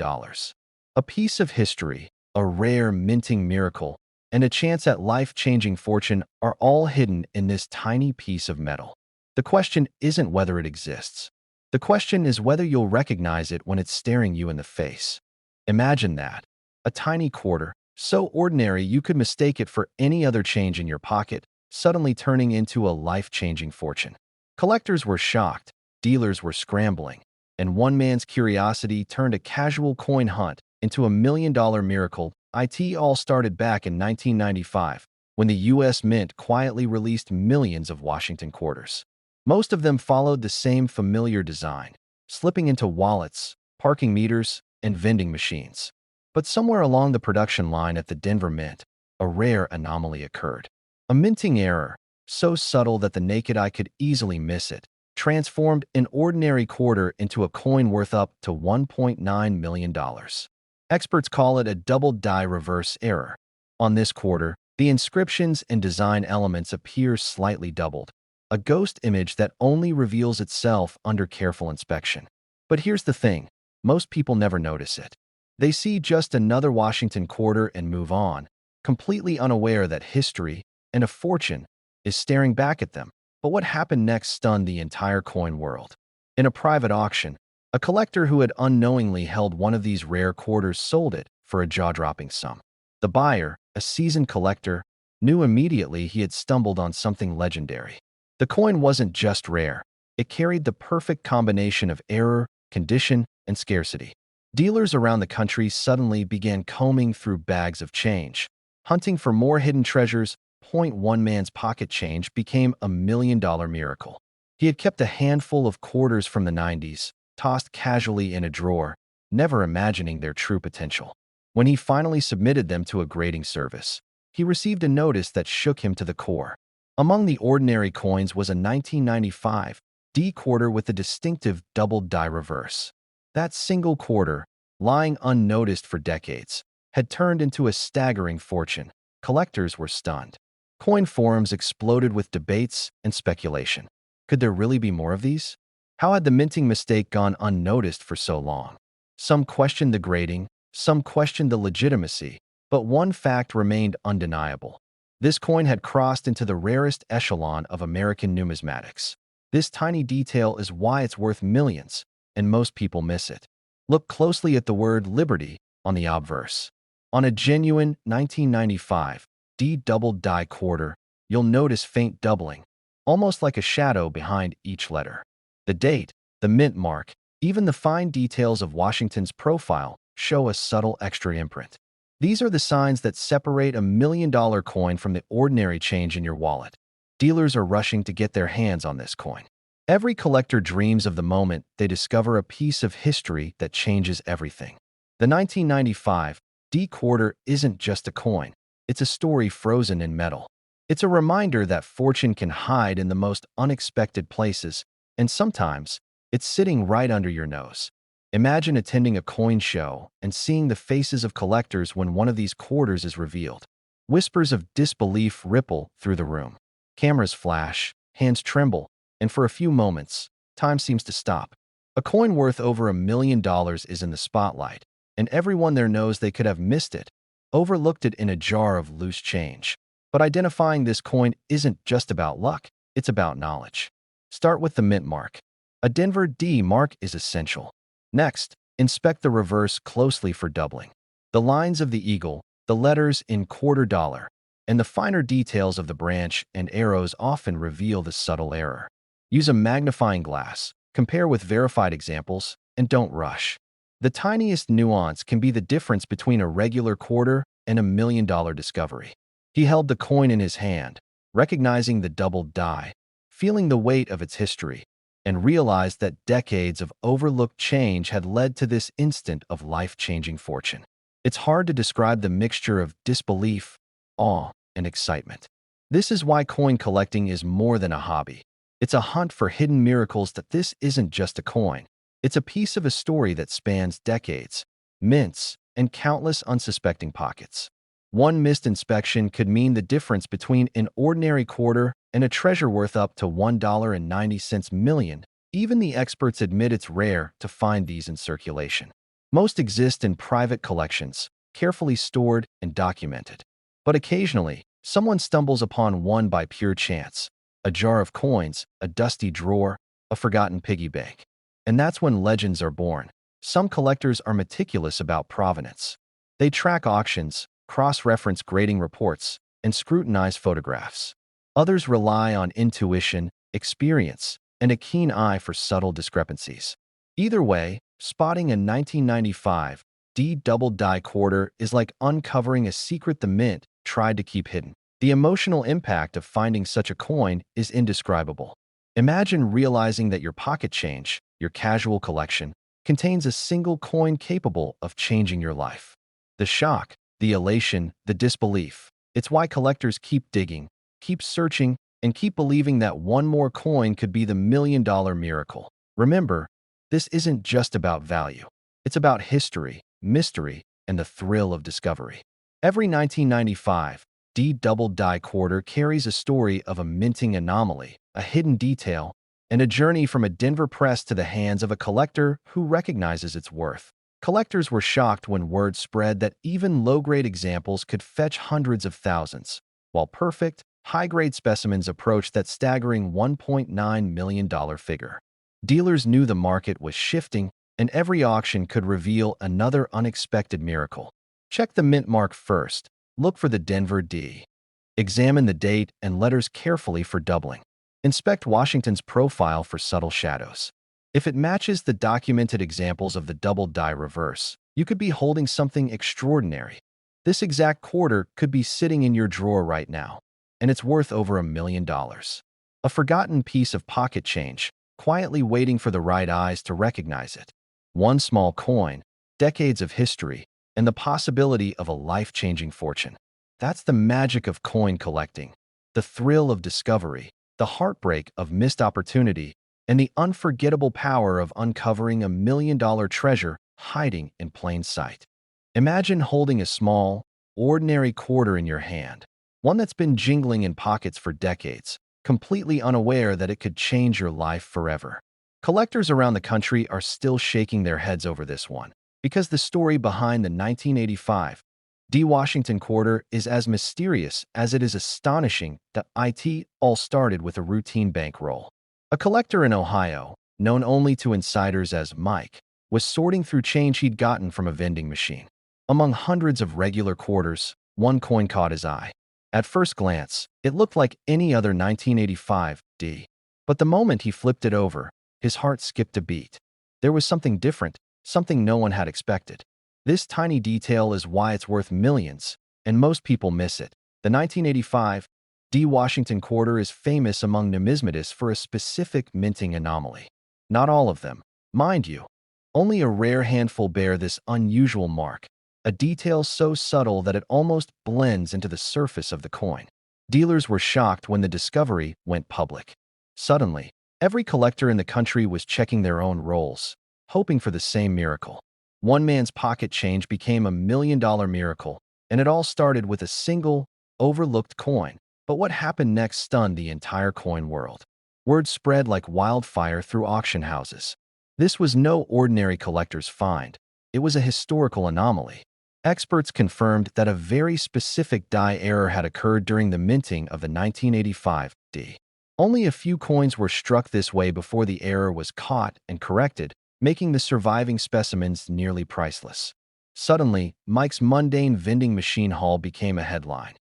A piece of history, a rare minting miracle, and a chance at life-changing fortune are all hidden in this tiny piece of metal. The question isn't whether it exists. The question is whether you'll recognize it when it's staring you in the face. Imagine that. A tiny quarter, so ordinary you could mistake it for any other change in your pocket, suddenly turning into a life-changing fortune. Collectors were shocked, dealers were scrambling, and one man's curiosity turned a casual coin hunt into a $1 million miracle. It all started back in 1995, when the U.S. Mint quietly released millions of Washington quarters. Most of them followed the same familiar design, slipping into wallets, parking meters, and vending machines. But somewhere along the production line at the Denver Mint, a rare anomaly occurred. A minting error, so subtle that the naked eye could easily miss it, transformed an ordinary quarter into a coin worth up to $1.9 million. Experts call it a double die reverse error. On this quarter, the inscriptions and design elements appear slightly doubled, a ghost image that only reveals itself under careful inspection. But here's the thing, most people never notice it. They see just another Washington quarter and move on, completely unaware that history and a fortune is staring back at them. But what happened next stunned the entire coin world. In a private auction, a collector who had unknowingly held one of these rare quarters sold it for a jaw-dropping sum. The buyer, a seasoned collector, knew immediately he had stumbled on something legendary. The coin wasn't just rare. It carried the perfect combination of error, condition, and scarcity. Dealers around the country suddenly began combing through bags of change, hunting for more hidden treasures. One man's pocket change became a $1 million miracle. He had kept a handful of quarters from the 90s, tossed casually in a drawer, never imagining their true potential. When he finally submitted them to a grading service, he received a notice that shook him to the core. Among the ordinary coins was a 1995 D quarter with the distinctive double die reverse. That single quarter, lying unnoticed for decades, had turned into a staggering fortune. Collectors were stunned. Coin forums exploded with debates and speculation. Could there really be more of these? How had the minting mistake gone unnoticed for so long? Some questioned the grading, some questioned the legitimacy, but one fact remained undeniable. This coin had crossed into the rarest echelon of American numismatics. This tiny detail is why it's worth millions, and most people miss it. Look closely at the word liberty on the obverse. On a genuine 1995 D double die quarter, you'll notice faint doubling, almost like a shadow behind each letter. The date, the mint mark, even the fine details of Washington's profile show a subtle extra imprint. These are the signs that separate $1 million coin from the ordinary change in your wallet. Dealers are rushing to get their hands on this coin. Every collector dreams of the moment they discover a piece of history that changes everything. The 1995 D quarter isn't just a coin. It's a story frozen in metal. It's a reminder that fortune can hide in the most unexpected places, and sometimes it's sitting right under your nose. Imagine attending a coin show and seeing the faces of collectors when one of these quarters is revealed. Whispers of disbelief ripple through the room. Cameras flash, hands tremble, and for a few moments, time seems to stop. A coin worth over $1 million is in the spotlight, and everyone there knows they could have missed it, overlooked it in a jar of loose change. But identifying this coin isn't just about luck, it's about knowledge. Start with the mint mark. A Denver D mark is essential. Next, inspect the reverse closely for doubling. The lines of the eagle, the letters in quarter dollar, and the finer details of the branch and arrows often reveal the subtle error. Use a magnifying glass, compare with verified examples, and don't rush. The tiniest nuance can be the difference between a regular quarter and $1 million discovery. He held the coin in his hand, recognizing the doubled die, feeling the weight of its history, and realized that decades of overlooked change had led to this instant of life-changing fortune. It's hard to describe the mixture of disbelief, awe, and excitement. This is why coin collecting is more than a hobby. It's a hunt for hidden miracles. That this isn't just a coin. It's a piece of a story that spans decades, mints, and countless unsuspecting pockets. One missed inspection could mean the difference between an ordinary quarter and a treasure worth up to $1.90 million. Even the experts admit it's rare to find these in circulation. Most exist in private collections, carefully stored and documented. But occasionally, someone stumbles upon one by pure chance. A jar of coins, a dusty drawer, a forgotten piggy bank. And that's when legends are born. Some collectors are meticulous about provenance. They track auctions, cross-reference grading reports, and scrutinize photographs. Others rely on intuition, experience, and a keen eye for subtle discrepancies. Either way, spotting a 1995 D double die quarter is like uncovering a secret the mint tried to keep hidden. The emotional impact of finding such a coin is indescribable. Imagine realizing that your pocket change, your casual collection, contains a single coin capable of changing your life. The shock, the elation, the disbelief. It's why collectors keep digging, keep searching, and keep believing that one more coin could be the $1 million miracle. Remember, this isn't just about value. It's about history, mystery, and the thrill of discovery. Every 1995 D double die quarter carries a story of a minting anomaly, a hidden detail, and a journey from a Denver press to the hands of a collector who recognizes its worth. Collectors were shocked when word spread that even low-grade examples could fetch hundreds of thousands, while perfect, high-grade specimens approached that staggering $1.9 million figure. Dealers knew the market was shifting, and every auction could reveal another unexpected miracle. Check the mint mark first. Look for the Denver D. Examine the date and letters carefully for doubling. Inspect Washington's profile for subtle shadows. If it matches the documented examples of the double die reverse, you could be holding something extraordinary. This exact quarter could be sitting in your drawer right now, and it's worth over $1 million. A forgotten piece of pocket change, quietly waiting for the right eyes to recognize it. One small coin, decades of history, and the possibility of a life-changing fortune. That's the magic of coin collecting, the thrill of discovery, the heartbreak of missed opportunity, and the unforgettable power of uncovering $1 million treasure hiding in plain sight. Imagine holding a small, ordinary quarter in your hand, one that's been jingling in pockets for decades, completely unaware that it could change your life forever. Collectors around the country are still shaking their heads over this one, because the story behind the 1985 D Washington quarter is as mysterious as it is astonishing that it all started with a routine bankroll. A collector in Ohio, known only to insiders as Mike, was sorting through change he'd gotten from a vending machine. Among hundreds of regular quarters, one coin caught his eye. At first glance, it looked like any other 1985 D. But the moment he flipped it over, his heart skipped a beat. There was something different, something no one had expected. This tiny detail is why it's worth millions, and most people miss it. The 1985 D. Washington quarter is famous among numismatists for a specific minting anomaly. Not all of them, mind you. Only a rare handful bear this unusual mark, a detail so subtle that it almost blends into the surface of the coin. Dealers were shocked when the discovery went public. Suddenly, every collector in the country was checking their own rolls, hoping for the same miracle. One man's pocket change became $1 million miracle, and it all started with a single, overlooked coin. But what happened next stunned the entire coin world. Word spread like wildfire through auction houses. This was no ordinary collector's find. It was a historical anomaly. Experts confirmed that a very specific die error had occurred during the minting of the 1985 D. Only a few coins were struck this way before the error was caught and corrected, making the surviving specimens nearly priceless. Suddenly, Mike's mundane vending machine haul became a headline.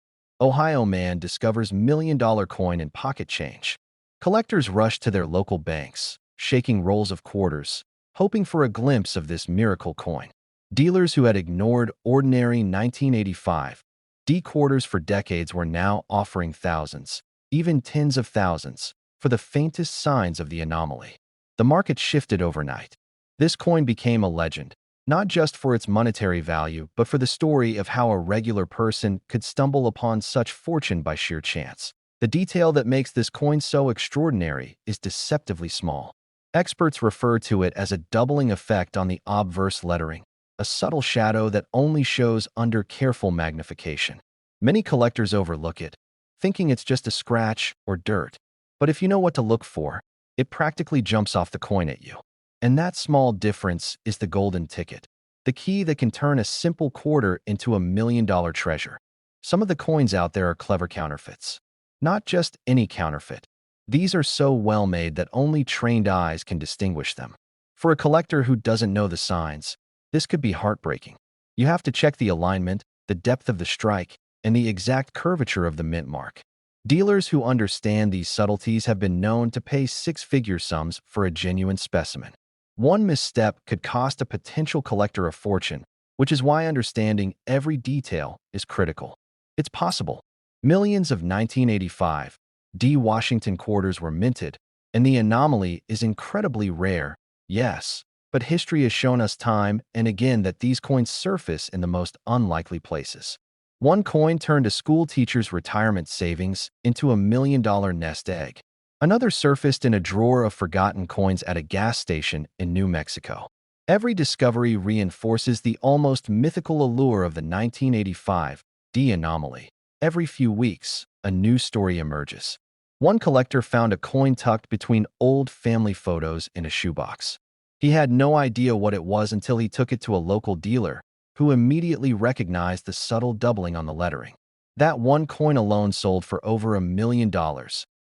Ohio man discovers $1 million coin in pocket change. Collectors rushed to their local banks, shaking rolls of quarters, hoping for a glimpse of this miracle coin. Dealers who had ignored ordinary 1985 D quarters for decades were now offering thousands, even tens of thousands, for the faintest signs of the anomaly. The market shifted overnight. This coin became a legend, not just for its monetary value, but for the story of how a regular person could stumble upon such fortune by sheer chance. The detail that makes this coin so extraordinary is deceptively small. Experts refer to it as a doubling effect on the obverse lettering, a subtle shadow that only shows under careful magnification. Many collectors overlook it, thinking it's just a scratch or dirt. But if you know what to look for, it practically jumps off the coin at you. And that small difference is the golden ticket, the key that can turn a simple quarter into $1 million treasure. Some of the coins out there are clever counterfeits. Not just any counterfeit. These are so well made that only trained eyes can distinguish them. For a collector who doesn't know the signs, this could be heartbreaking. You have to check the alignment, the depth of the strike, and the exact curvature of the mint mark. Dealers who understand these subtleties have been known to pay six-figure sums for a genuine specimen. One misstep could cost a potential collector a fortune, which is why understanding every detail is critical. It's possible. Millions of 1985 D. Washington quarters were minted, and the anomaly is incredibly rare, yes, but history has shown us time and again that these coins surface in the most unlikely places. One coin turned a school teacher's retirement savings into $1 million nest egg. Another surfaced in a drawer of forgotten coins at a gas station in New Mexico. Every discovery reinforces the almost mythical allure of the 1985 D anomaly. Every few weeks, a new story emerges. One collector found a coin tucked between old family photos in a shoebox. He had no idea what it was until he took it to a local dealer, who immediately recognized the subtle doubling on the lettering. That one coin alone sold for over $1 million,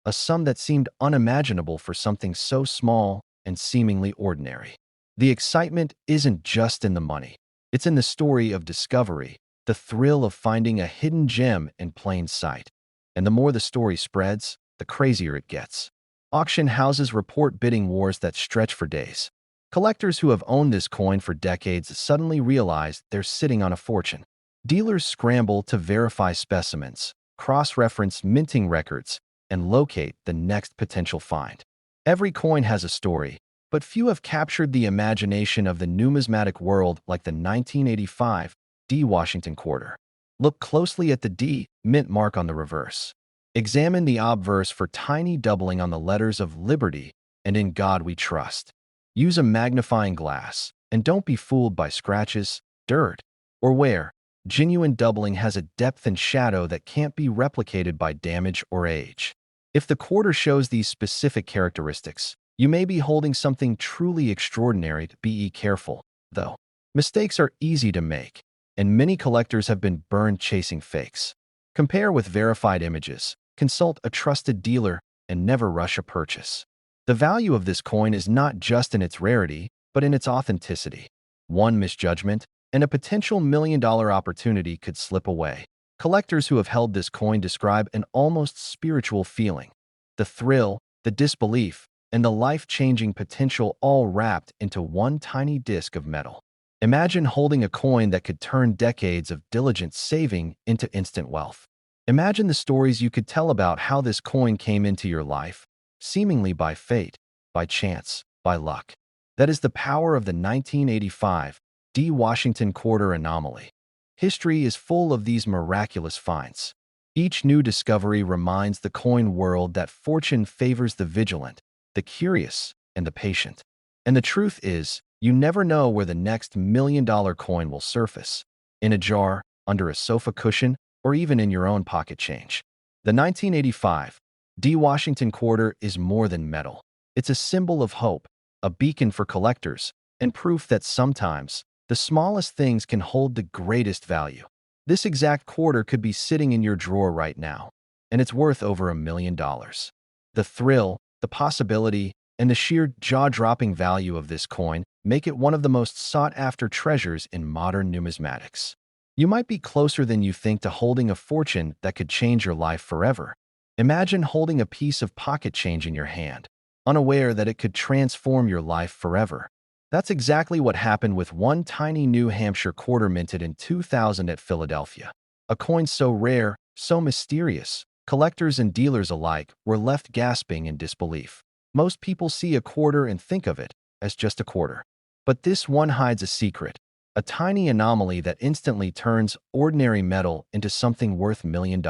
a sum that seemed unimaginable for something so small and seemingly ordinary. The excitement isn't just in the money. It's in the story of discovery, the thrill of finding a hidden gem in plain sight. And the more the story spreads, the crazier it gets. Auction houses report bidding wars that stretch for days. Collectors who have owned this coin for decades suddenly realize they're sitting on a fortune. Dealers scramble to verify specimens, cross-reference minting records, and locate the next potential find. Every coin has a story, but few have captured the imagination of the numismatic world like the 1985 D. Washington quarter. Look closely at the D mint mark on the reverse. Examine the obverse for tiny doubling on the letters of Liberty and In God We Trust. Use a magnifying glass, and don't be fooled by scratches, dirt, or wear. Genuine doubling has a depth and shadow that can't be replicated by damage or age. If the quarter shows these specific characteristics, you may be holding something truly extraordinary. Be careful, though. Mistakes are easy to make, and many collectors have been burned chasing fakes. Compare with verified images, consult a trusted dealer, and never rush a purchase. The value of this coin is not just in its rarity, but in its authenticity. One misjudgment, and a potential $1 million opportunity could slip away. Collectors who have held this coin describe an almost spiritual feeling. The thrill, the disbelief, and the life-changing potential all wrapped into one tiny disc of metal. Imagine holding a coin that could turn decades of diligent saving into instant wealth. Imagine the stories you could tell about how this coin came into your life, seemingly by fate, by chance, by luck. That is the power of the 1985 D. Washington quarter anomaly. History is full of these miraculous finds. Each new discovery reminds the coin world that fortune favors the vigilant, the curious, and the patient. And the truth is, you never know where the next $1 million coin will surface. In a jar, under a sofa cushion, or even in your own pocket change. The 1985 D. Washington quarter is more than metal. It's a symbol of hope, a beacon for collectors, and proof that sometimes the smallest things can hold the greatest value. This exact quarter could be sitting in your drawer right now, and it's worth over $1 million. The thrill, the possibility, and the sheer jaw-dropping value of this coin make it one of the most sought-after treasures in modern numismatics. You might be closer than you think to holding a fortune that could change your life forever. Imagine holding a piece of pocket change in your hand, unaware that it could transform your life forever. That's exactly what happened with one tiny New Hampshire quarter minted in 2000 at Philadelphia. A coin so rare, so mysterious, collectors and dealers alike were left gasping in disbelief. Most people see a quarter and think of it as just a quarter. But this one hides a secret, a tiny anomaly that instantly turns ordinary metal into something worth $1 million.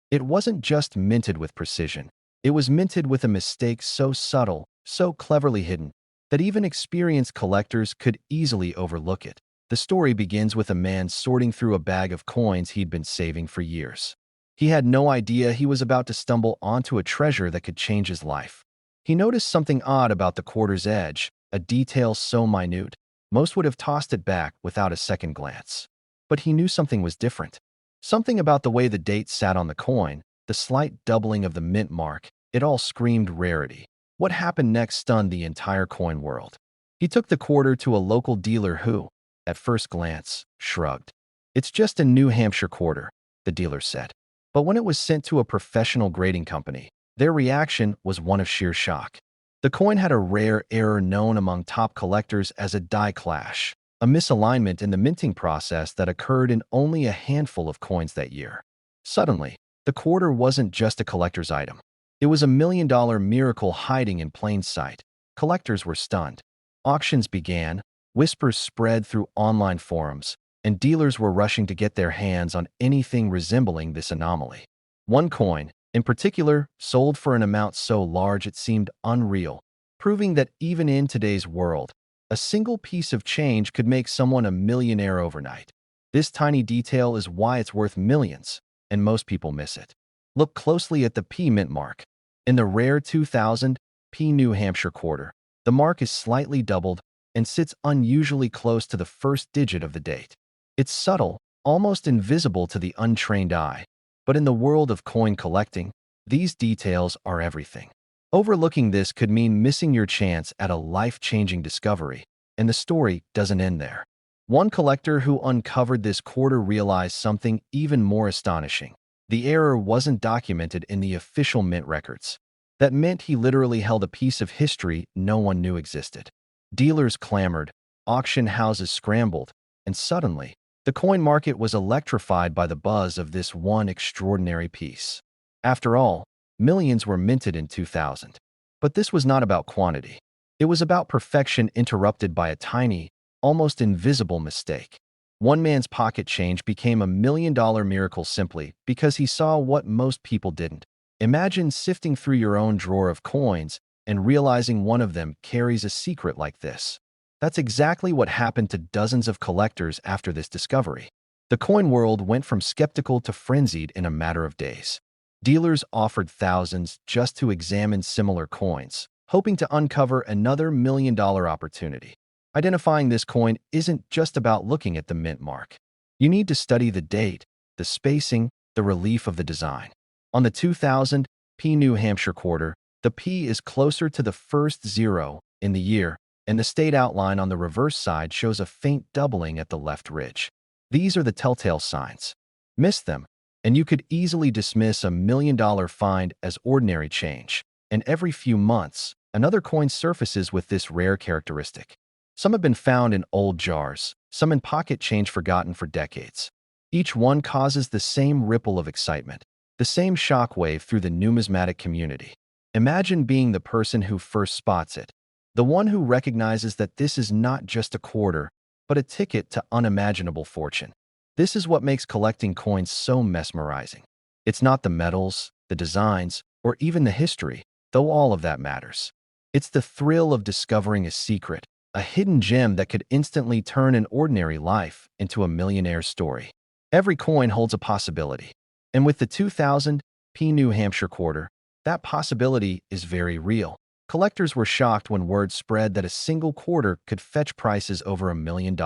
It wasn't just minted with precision. It was minted with a mistake so subtle, so cleverly hidden, that even experienced collectors could easily overlook it. The story begins with a man sorting through a bag of coins he'd been saving for years. He had no idea he was about to stumble onto a treasure that could change his life. He noticed something odd about the quarter's edge, a detail so minute, most would have tossed it back without a second glance. But he knew something was different. Something about the way the date sat on the coin, the slight doubling of the mint mark, it all screamed rarity. What happened next stunned the entire coin world. He took the quarter to a local dealer who, at first glance, shrugged. "It's just a New Hampshire quarter," the dealer said. But when it was sent to a professional grading company, their reaction was one of sheer shock. The coin had a rare error known among top collectors as a die clash, a misalignment in the minting process that occurred in only a handful of coins that year. Suddenly, the quarter wasn't just a collector's item. It was a $1 million miracle hiding in plain sight. Collectors were stunned. Auctions began, whispers spread through online forums, and dealers were rushing to get their hands on anything resembling this anomaly. One coin, in particular, sold for an amount so large it seemed unreal, proving that even in today's world, a single piece of change could make someone a millionaire overnight. This tiny detail is why it's worth millions, and most people miss it. Look closely at the P mint mark. In the rare 2000 P New Hampshire quarter, the mark is slightly doubled and sits unusually close to the first digit of the date. It's subtle, almost invisible to the untrained eye, but in the world of coin collecting, these details are everything. Overlooking this could mean missing your chance at a life-changing discovery, and the story doesn't end there. One collector who uncovered this quarter realized something even more astonishing. The error wasn't documented in the official mint records. That meant he literally held a piece of history no one knew existed. Dealers clamored, auction houses scrambled, and suddenly, the coin market was electrified by the buzz of this one extraordinary piece. After all, millions were minted in 2000. But this was not about quantity. It was about perfection interrupted by a tiny, almost invisible mistake. One man's pocket change became a $1 million miracle simply because he saw what most people didn't. Imagine sifting through your own drawer of coins and realizing one of them carries a secret like this. That's exactly what happened to dozens of collectors after this discovery. The coin world went from skeptical to frenzied in a matter of days. Dealers offered thousands just to examine similar coins, hoping to uncover another $1 million opportunity. Identifying this coin isn't just about looking at the mint mark. You need to study the date, the spacing, the relief of the design. On the 2000 P New Hampshire quarter, the P is closer to the first zero in the year, and the state outline on the reverse side shows a faint doubling at the left ridge. These are the telltale signs. Miss them, and you could easily dismiss a $1 million find as ordinary change. And every few months, another coin surfaces with this rare characteristic. Some have been found in old jars, some in pocket change forgotten for decades. Each one causes the same ripple of excitement, the same shockwave through the numismatic community. Imagine being the person who first spots it, the one who recognizes that this is not just a quarter, but a ticket to unimaginable fortune. This is what makes collecting coins so mesmerizing. It's not the metals, the designs, or even the history, though all of that matters. It's the thrill of discovering a secret, a hidden gem that could instantly turn an ordinary life into a millionaire's story. Every coin holds a possibility. And with the 2000 P New Hampshire quarter, that possibility is very real. Collectors were shocked when word spread that a single quarter could fetch prices over $1 million.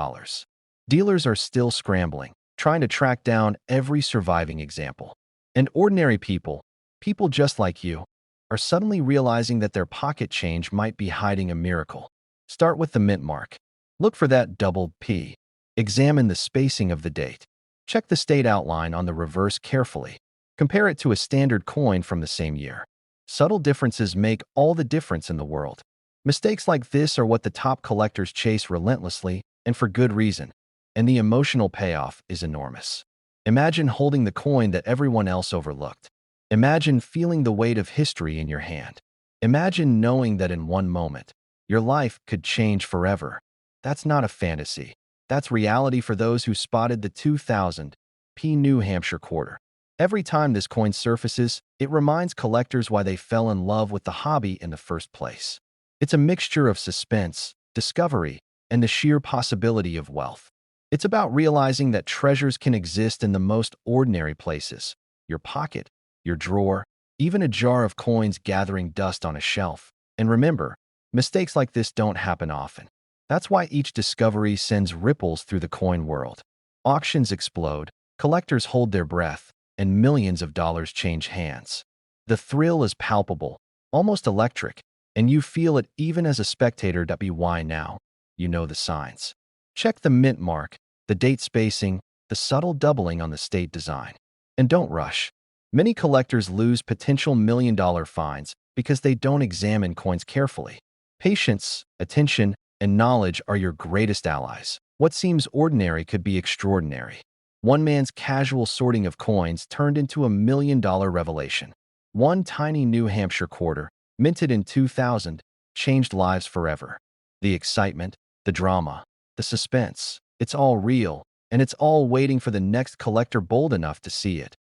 Dealers are still scrambling, trying to track down every surviving example. And ordinary people, people just like you, are suddenly realizing that their pocket change might be hiding a miracle. Start with the mint mark. Look for that double P. Examine the spacing of the date. Check the state outline on the reverse carefully. Compare it to a standard coin from the same year. Subtle differences make all the difference in the world. Mistakes like this are what the top collectors chase relentlessly, and for good reason. And the emotional payoff is enormous. Imagine holding the coin that everyone else overlooked. Imagine feeling the weight of history in your hand. Imagine knowing that in one moment, your life could change forever. That's not a fantasy. That's reality for those who spotted the 2000 P New Hampshire quarter. Every time this coin surfaces, it reminds collectors why they fell in love with the hobby in the first place. It's a mixture of suspense, discovery, and the sheer possibility of wealth. It's about realizing that treasures can exist in the most ordinary places: your pocket, your drawer, even a jar of coins gathering dust on a shelf. And remember, mistakes like this don't happen often. That's why each discovery sends ripples through the coin world. Auctions explode, collectors hold their breath, and millions of dollars change hands. The thrill is palpable, almost electric, and you feel it even as a spectator. Why now? You know the signs. Check the mint mark, the date spacing, the subtle doubling on the state design. And don't rush. Many collectors lose potential million-dollar finds because they don't examine coins carefully. Patience, attention, and knowledge are your greatest allies. What seems ordinary could be extraordinary. One man's casual sorting of coins turned into a million-dollar revelation. One tiny New Hampshire quarter, minted in 2000, changed lives forever. The excitement, the drama, the suspense, it's all real, and it's all waiting for the next collector bold enough to see it.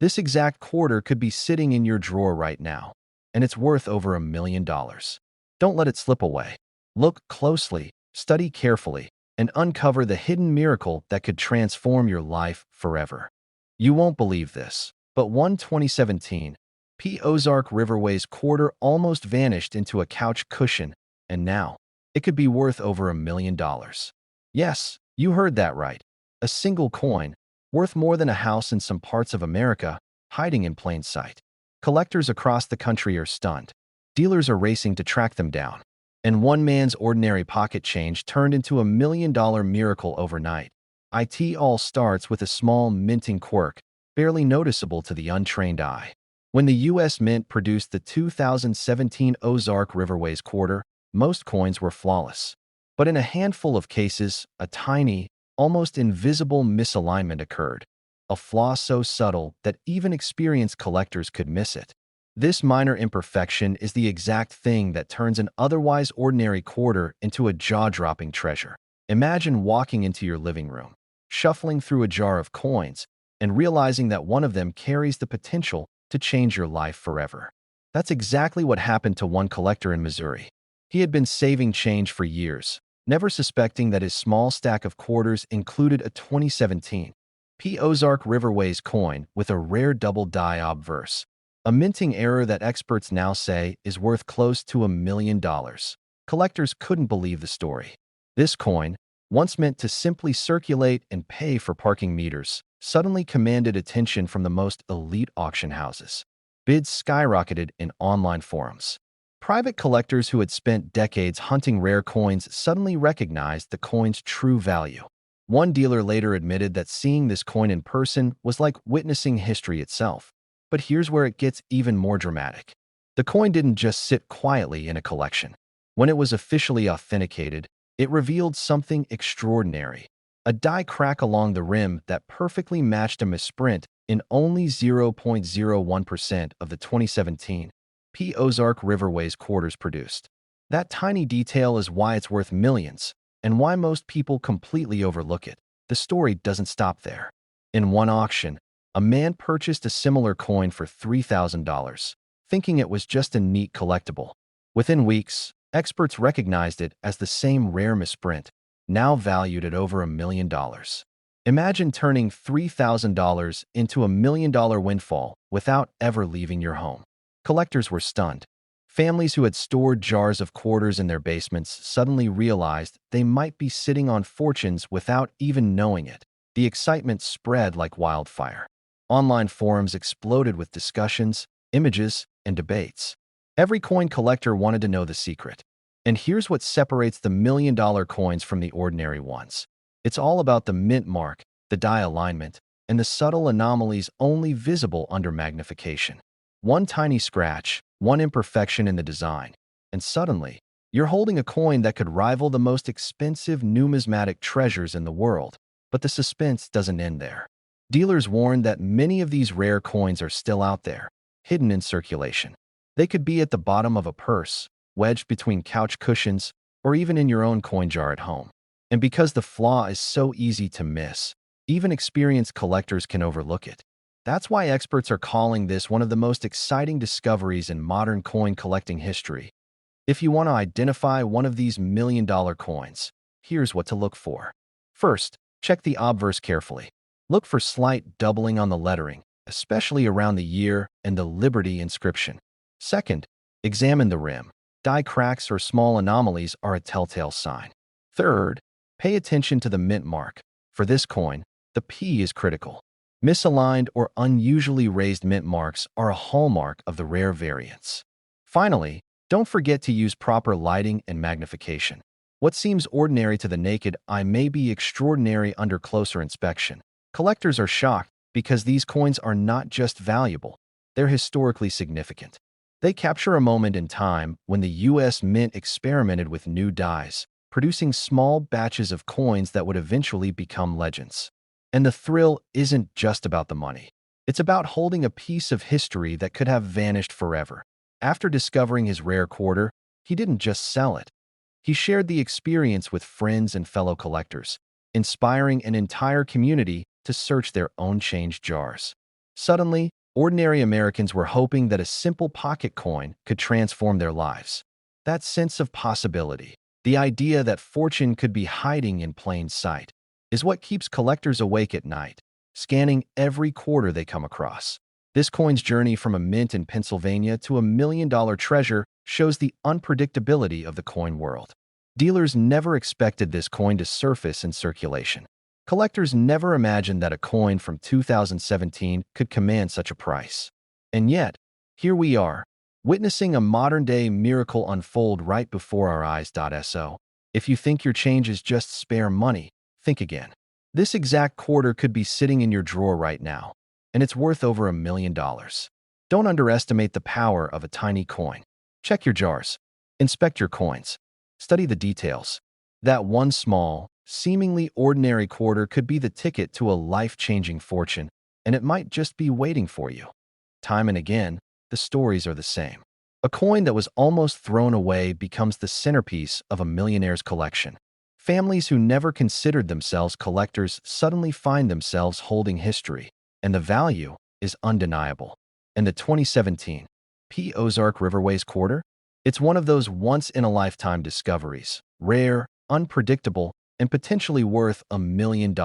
This exact quarter could be sitting in your drawer right now, and it's worth over $1 million. Don't let it slip away. Look closely, study carefully, and uncover the hidden miracle that could transform your life forever. You won't believe this, but one 2017 P. Ozark Riverways quarter almost vanished into a couch cushion, and now it could be worth over $1 million. Yes, you heard that right. A single coin, worth more than a house in some parts of America, hiding in plain sight. Collectors across the country are stunned. Dealers are racing to track them down. And one man's ordinary pocket change turned into $1 million miracle overnight. It all starts with a small minting quirk, barely noticeable to the untrained eye. When the U.S. Mint produced the 2017 Ozark Riverways quarter, most coins were flawless. But in a handful of cases, a tiny, almost invisible misalignment occurred, a flaw so subtle that even experienced collectors could miss it. This minor imperfection is the exact thing that turns an otherwise ordinary quarter into a jaw-dropping treasure. Imagine walking into your living room, shuffling through a jar of coins, and realizing that one of them carries the potential to change your life forever. That's exactly what happened to one collector in Missouri. He had been saving change for years, never suspecting that his small stack of quarters included a 2017 P. Ozark Riverways coin with a rare double die obverse. A minting error that experts now say is worth close to $1 million. Collectors couldn't believe the story. This coin, once meant to simply circulate and pay for parking meters, suddenly commanded attention from the most elite auction houses. Bids skyrocketed in online forums. Private collectors who had spent decades hunting rare coins suddenly recognized the coin's true value. One dealer later admitted that seeing this coin in person was like witnessing history itself. But here's where it gets even more dramatic. The coin didn't just sit quietly in a collection. When it was officially authenticated, It revealed something extraordinary. A die crack along the rim that perfectly matched a misprint in only 0.01% of the 2017 P. Ozark Riverways quarters produced. That tiny detail is why it's worth millions, and why most people completely overlook it. The story doesn't stop there. In one auction, a man purchased a similar coin for $3,000, thinking it was just a neat collectible. Within weeks, experts recognized it as the same rare misprint, now valued at over $1 million. Imagine turning $3,000 into $1 million windfall without ever leaving your home. Collectors were stunned. Families who had stored jars of quarters in their basements suddenly realized they might be sitting on fortunes without even knowing it. The excitement spread like wildfire. Online forums exploded with discussions, images, and debates. Every coin collector wanted to know the secret. And here's what separates the million-dollar coins from the ordinary ones. It's all about the mint mark, the die alignment, and the subtle anomalies only visible under magnification. One tiny scratch, one imperfection in the design, and suddenly, you're holding a coin that could rival the most expensive numismatic treasures in the world. But the suspense doesn't end there. Dealers warn that many of these rare coins are still out there, hidden in circulation. They could be at the bottom of a purse, wedged between couch cushions, or even in your own coin jar at home. And because the flaw is so easy to miss, even experienced collectors can overlook it. That's why experts are calling this one of the most exciting discoveries in modern coin collecting history. If you want to identify one of these million-dollar coins, here's what to look for. First, check the obverse carefully. Look for slight doubling on the lettering, especially around the year and the Liberty inscription. Second, examine the rim. Die cracks or small anomalies are a telltale sign. Third, pay attention to the mint mark. For this coin, the P is critical. Misaligned or unusually raised mint marks are a hallmark of the rare variants. Finally, don't forget to use proper lighting and magnification. What seems ordinary to the naked eye may be extraordinary under closer inspection. Collectors are shocked because these coins are not just valuable, they're historically significant. They capture a moment in time when the U.S. Mint experimented with new dies, producing small batches of coins that would eventually become legends. And the thrill isn't just about the money. It's about holding a piece of history that could have vanished forever. After discovering his rare quarter, he didn't just sell it. He shared the experience with friends and fellow collectors, inspiring an entire community to search their own change jars. Suddenly, ordinary Americans were hoping that a simple pocket coin could transform their lives. That sense of possibility, the idea that fortune could be hiding in plain sight, is what keeps collectors awake at night, scanning every quarter they come across. This coin's journey from a mint in Pennsylvania to a million-dollar treasure shows the unpredictability of the coin world. Dealers never expected this coin to surface in circulation. Collectors never imagined that a coin from 2017 could command such a price. And yet, here we are, witnessing a modern-day miracle unfold right before our eyes. So, if you think your change is just spare money, think again. This exact quarter could be sitting in your drawer right now, and it's worth over $1 million. Don't underestimate the power of a tiny coin. Check your jars. Inspect your coins. Study the details. That one small, seemingly ordinary quarter could be the ticket to a life-changing fortune, and it might just be waiting for you. Time and again, the stories are the same. A coin that was almost thrown away becomes the centerpiece of a millionaire's collection. Families who never considered themselves collectors suddenly find themselves holding history, and the value is undeniable. And the 2017 P. Ozark Riverways quarter? It's one of those once-in-a-lifetime discoveries, rare, unpredictable, and potentially worth $1 million.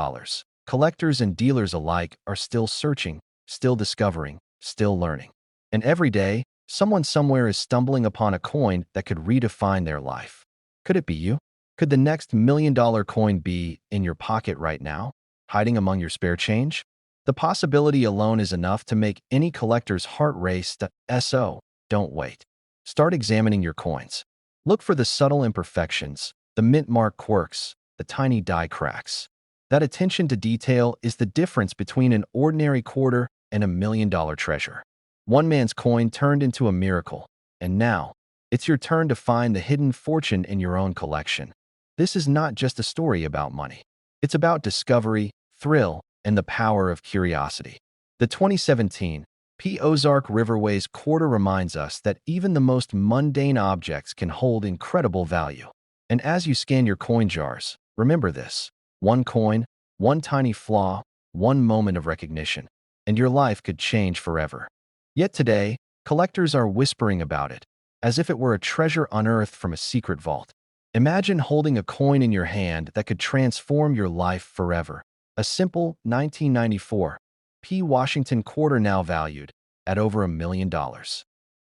Collectors and dealers alike are still searching, still discovering, still learning. And every day, someone somewhere is stumbling upon a coin that could redefine their life. Could it be you? Could the next $1 million coin be in your pocket right now, hiding among your spare change? The possibility alone is enough to make any collector's heart race. So, don't wait. Start examining your coins. Look for the subtle imperfections, the mint mark quirks, the tiny die cracks. That attention to detail is the difference between an ordinary quarter and $1 million treasure. One man's coin turned into a miracle, and now, it's your turn to find the hidden fortune in your own collection. This is not just a story about money. It's about discovery, thrill, and the power of curiosity. The 2017 P. Ozark Riverways quarter reminds us that even the most mundane objects can hold incredible value. And as you scan your coin jars, remember this: one coin, one tiny flaw, one moment of recognition, and your life could change forever. Yet today, collectors are whispering about it, as if it were a treasure unearthed from a secret vault. Imagine holding a coin in your hand that could transform your life forever. A simple 1994 P. Washington quarter, now valued at over $1 million.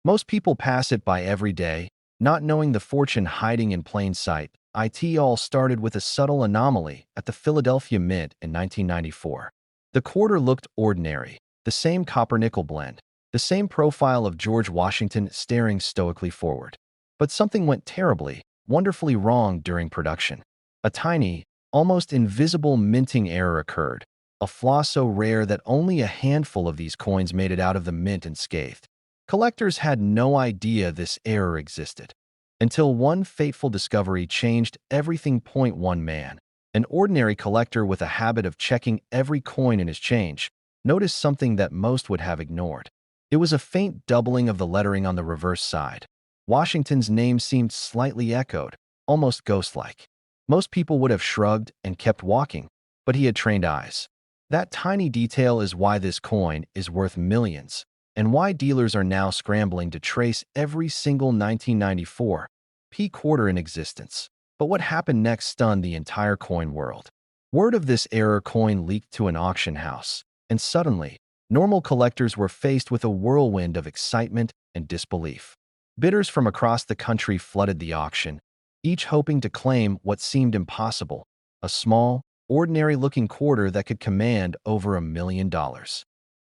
Most people pass it by every day, not knowing the fortune hiding in plain sight. It all started with a subtle anomaly at the Philadelphia Mint in 1994. The quarter looked ordinary, the same copper-nickel blend, the same profile of George Washington staring stoically forward. But something went terribly, wonderfully wrong during production. A tiny, almost invisible minting error occurred, a flaw so rare that only a handful of these coins made it out of the mint unscathed. Collectors had no idea this error existed, until one fateful discovery changed everything. One man, an ordinary collector with a habit of checking every coin in his change, noticed something that most would have ignored. It was a faint doubling of the lettering on the reverse side. Washington's name seemed slightly echoed, almost ghost-like. Most people would have shrugged and kept walking, but he had trained eyes. That tiny detail is why this coin is worth millions, and why dealers are now scrambling to trace every single 1994 P quarter in existence. But what happened next stunned the entire coin world. Word of this error coin leaked to an auction house, and suddenly, normal collectors were faced with a whirlwind of excitement and disbelief. Bidders from across the country flooded the auction, each hoping to claim what seemed impossible: a small, ordinary-looking quarter that could command over $1 million.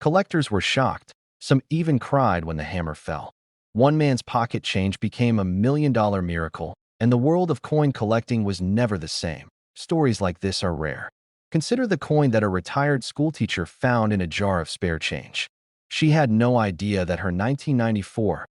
Collectors were shocked. Some even cried when the hammer fell. One man's pocket change became $1 million miracle, and the world of coin collecting was never the same. Stories like this are rare. Consider the coin that a retired schoolteacher found in a jar of spare change. She had no idea that her 1994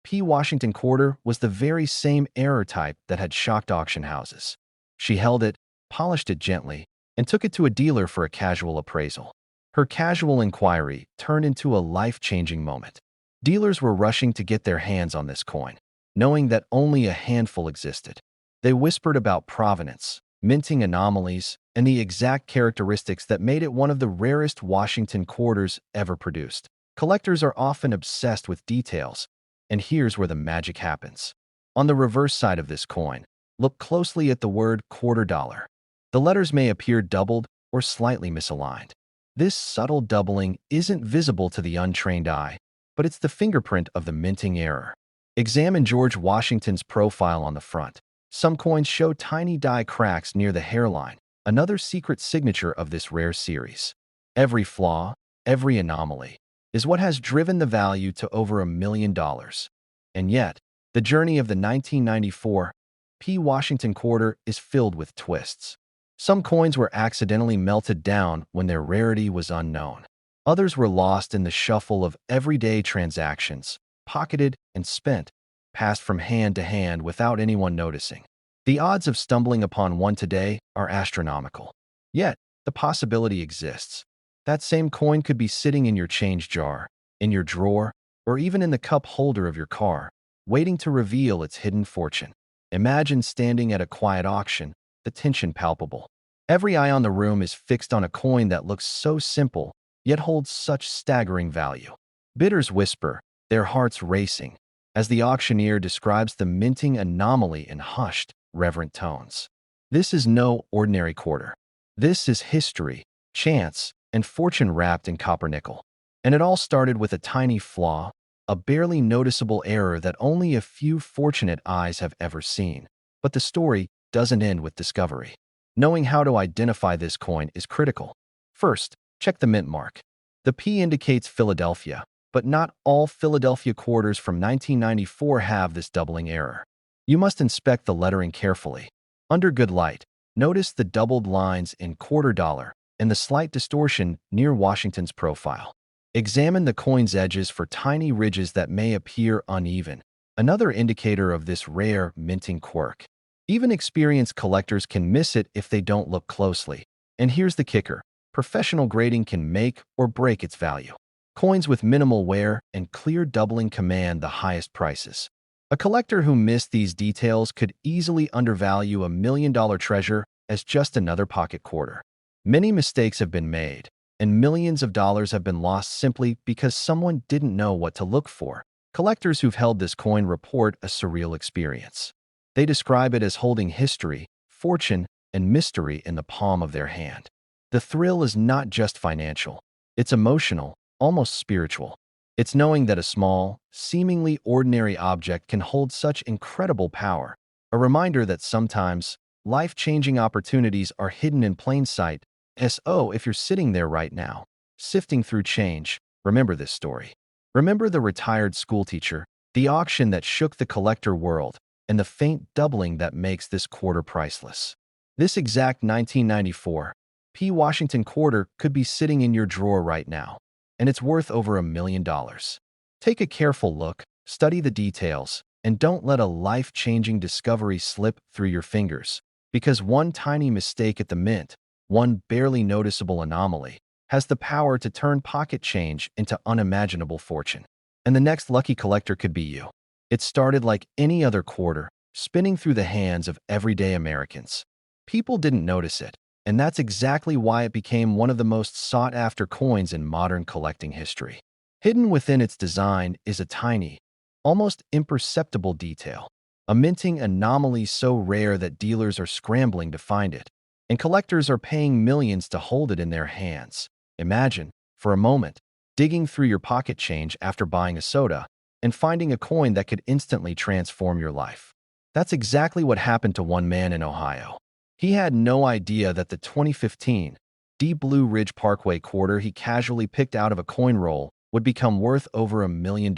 P. Washington quarter was the very same error type that had shocked auction houses. She held it, polished it gently, and took it to a dealer for a casual appraisal. Her casual inquiry turned into a life-changing moment. Dealers were rushing to get their hands on this coin, knowing that only a handful existed. They whispered about provenance, minting anomalies, and the exact characteristics that made it one of the rarest Washington quarters ever produced. Collectors are often obsessed with details, and here's where the magic happens. On the reverse side of this coin, look closely at the word quarter dollar. The letters may appear doubled or slightly misaligned. This subtle doubling isn't visible to the untrained eye, but it's the fingerprint of the minting error. Examine George Washington's profile on the front. Some coins show tiny die cracks near the hairline, another secret signature of this rare series. Every flaw, every anomaly, is what has driven the value to over $1 million. And yet, the journey of the 1994 P. Washington quarter is filled with twists. Some coins were accidentally melted down when their rarity was unknown. Others were lost in the shuffle of everyday transactions, pocketed and spent, passed from hand to hand without anyone noticing. The odds of stumbling upon one today are astronomical. Yet, the possibility exists. That same coin could be sitting in your change jar, in your drawer, or even in the cup holder of your car, waiting to reveal its hidden fortune. Imagine standing at a quiet auction, the tension palpable. Every eye on the room is fixed on a coin that looks so simple, yet holds such staggering value. Bidders whisper, their hearts racing, as the auctioneer describes the minting anomaly in hushed, reverent tones. This is no ordinary quarter. This is history, chance, and fortune wrapped in copper-nickel. And it all started with a tiny flaw, a barely noticeable error that only a few fortunate eyes have ever seen. But the story doesn't end with discovery. Knowing how to identify this coin is critical. First, check the mint mark. The P indicates Philadelphia, but not all Philadelphia quarters from 1994 have this doubling error. You must inspect the lettering carefully. Under good light, notice the doubled lines in quarter dollar and the slight distortion near Washington's profile. Examine the coin's edges for tiny ridges that may appear uneven, another indicator of this rare minting quirk. Even experienced collectors can miss it if they don't look closely. And here's the kicker. Professional grading can make or break its value. Coins with minimal wear and clear doubling command the highest prices. A collector who missed these details could easily undervalue a million-dollar treasure as just another pocket quarter. Many mistakes have been made, and millions of dollars have been lost simply because someone didn't know what to look for. Collectors who've held this coin report a surreal experience. They describe it as holding history, fortune, and mystery in the palm of their hand. The thrill is not just financial. It's emotional, almost spiritual. It's knowing that a small, seemingly ordinary object can hold such incredible power. A reminder that sometimes, life-changing opportunities are hidden in plain sight. So, if you're sitting there right now, sifting through change, remember this story. Remember the retired schoolteacher, the auction that shook the collector world, and the faint doubling that makes this quarter priceless. This exact 1994 P. Washington quarter could be sitting in your drawer right now, and it's worth over $1 million. Take a careful look, study the details, and don't let a life-changing discovery slip through your fingers, because one tiny mistake at the mint, one barely noticeable anomaly, has the power to turn pocket change into unimaginable fortune. And the next lucky collector could be you. It started like any other quarter, spinning through the hands of everyday Americans. People didn't notice it, and that's exactly why it became one of the most sought-after coins in modern collecting history. Hidden within its design is a tiny, almost imperceptible detail, a minting anomaly so rare that dealers are scrambling to find it, and collectors are paying millions to hold it in their hands. Imagine, for a moment, digging through your pocket change after buying a soda and finding a coin that could instantly transform your life. That's exactly what happened to one man in Ohio. He had no idea that the 2015 D Blue Ridge Parkway quarter he casually picked out of a coin roll would become worth over $1 million.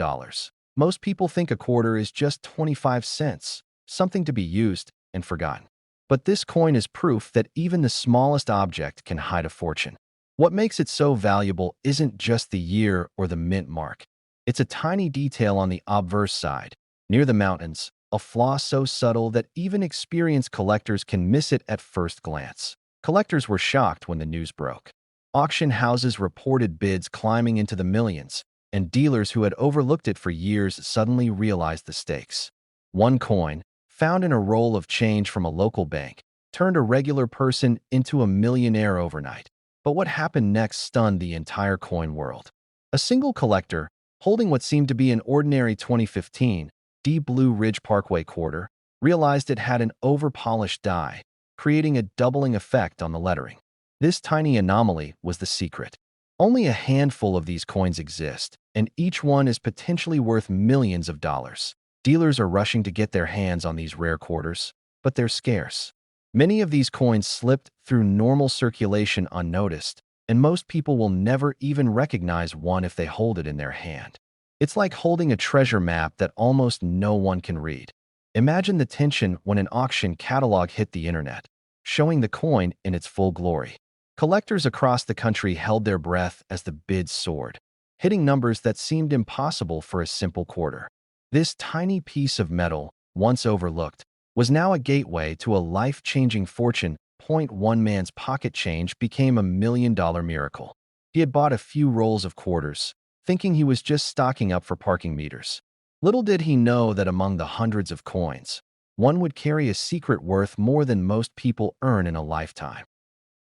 Most people think a quarter is just 25 cents, something to be used and forgotten. But this coin is proof that even the smallest object can hide a fortune. What makes it so valuable isn't just the year or the mint mark. It's a tiny detail on the obverse side, near the mountains, a flaw so subtle that even experienced collectors can miss it at first glance. Collectors were shocked when the news broke. Auction houses reported bids climbing into the millions, and dealers who had overlooked it for years suddenly realized the stakes. One coin, found in a roll of change from a local bank, turned a regular person into a millionaire overnight. But what happened next stunned the entire coin world. A single collector, holding what seemed to be an ordinary 2015 D Blue Ridge Parkway quarter, realized it had an over-polished die, creating a doubling effect on the lettering. This tiny anomaly was the secret. Only a handful of these coins exist, and each one is potentially worth millions of dollars. Dealers are rushing to get their hands on these rare quarters, but they're scarce. Many of these coins slipped through normal circulation unnoticed, and most people will never even recognize one if they hold it in their hand. It's like holding a treasure map that almost no one can read. Imagine the tension when an auction catalog hit the internet, showing the coin in its full glory. Collectors across the country held their breath as the bids soared, hitting numbers that seemed impossible for a simple quarter. This tiny piece of metal, once overlooked, was now a gateway to a life-changing fortune. One man's pocket change became $1 million miracle. He had bought a few rolls of quarters, thinking he was just stocking up for parking meters. Little did he know that among the hundreds of coins, one would carry a secret worth more than most people earn in a lifetime.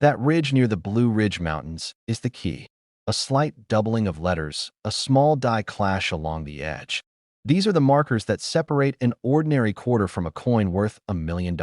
That ridge near the Blue Ridge Mountains is the key. A slight doubling of letters, a small die clash along the edge. These are the markers that separate an ordinary quarter from a coin worth $1 million.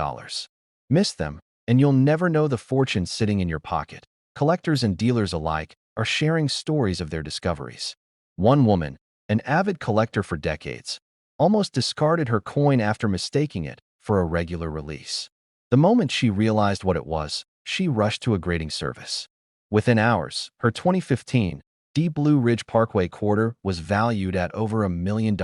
Miss them, and you'll never know the fortune sitting in your pocket. Collectors and dealers alike are sharing stories of their discoveries. One woman, an avid collector for decades, almost discarded her coin after mistaking it for a regular release. The moment she realized what it was, she rushed to a grading service. Within hours, her 2015 D Blue Ridge Parkway quarter was valued at over $1 million,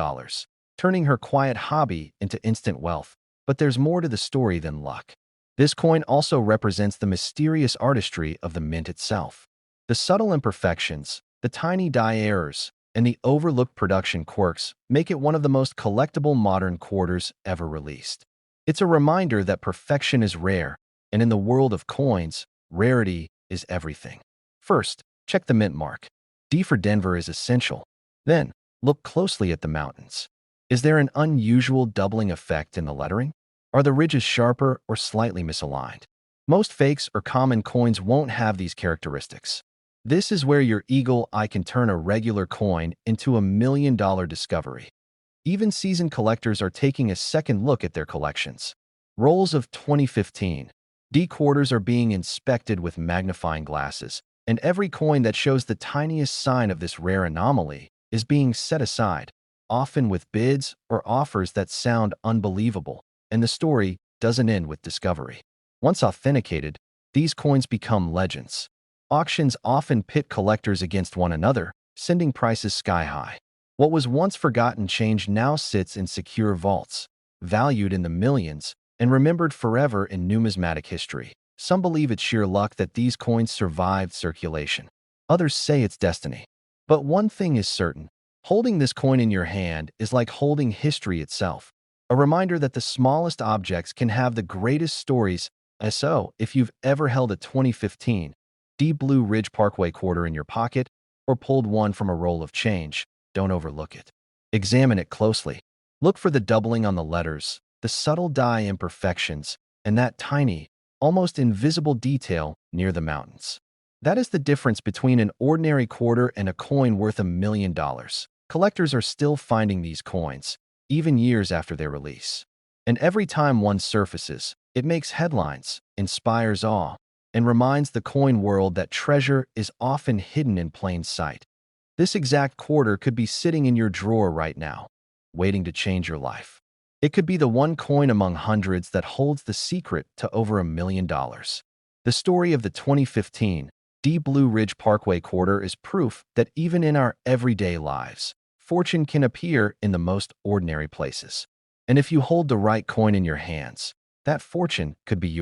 turning her quiet hobby into instant wealth. But there's more to the story than luck. This coin also represents the mysterious artistry of the mint itself. The subtle imperfections, the tiny die errors, and the overlooked production quirks make it one of the most collectible modern quarters ever released. It's a reminder that perfection is rare, and in the world of coins, rarity is everything. First, check the mint mark. D for Denver is essential. Then, look closely at the mountains. Is there an unusual doubling effect in the lettering? Are the ridges sharper or slightly misaligned? Most fakes or common coins won't have these characteristics. This is where your eagle eye can turn a regular coin into $1 million discovery. Even seasoned collectors are taking a second look at their collections. Rolls of 2015. D quarters are being inspected with magnifying glasses, and every coin that shows the tiniest sign of this rare anomaly is being set aside, often with bids or offers that sound unbelievable, and the story doesn't end with discovery. Once authenticated, these coins become legends. Auctions often pit collectors against one another, sending prices sky high. What was once forgotten change now sits in secure vaults, valued in the millions, and remembered forever in numismatic history. Some believe it's sheer luck that these coins survived circulation. Others say it's destiny. But one thing is certain. Holding this coin in your hand is like holding history itself, a reminder that the smallest objects can have the greatest stories. So, if you've ever held a 2015 D Blue Ridge Parkway quarter in your pocket or pulled one from a roll of change, don't overlook it. Examine it closely. Look for the doubling on the letters, the subtle die imperfections, and that tiny, almost invisible detail near the mountains. That is the difference between an ordinary quarter and a coin worth $1 million. Collectors are still finding these coins, even years after their release. And every time one surfaces, it makes headlines, inspires awe, and reminds the coin world that treasure is often hidden in plain sight. This exact quarter could be sitting in your drawer right now, waiting to change your life. It could be the one coin among hundreds that holds the secret to over $1 million. The story of the 2015 D Blue Ridge Parkway quarter is proof that even in our everyday lives, fortune can appear in the most ordinary places. And if you hold the right coin in your hands, that fortune could be yours.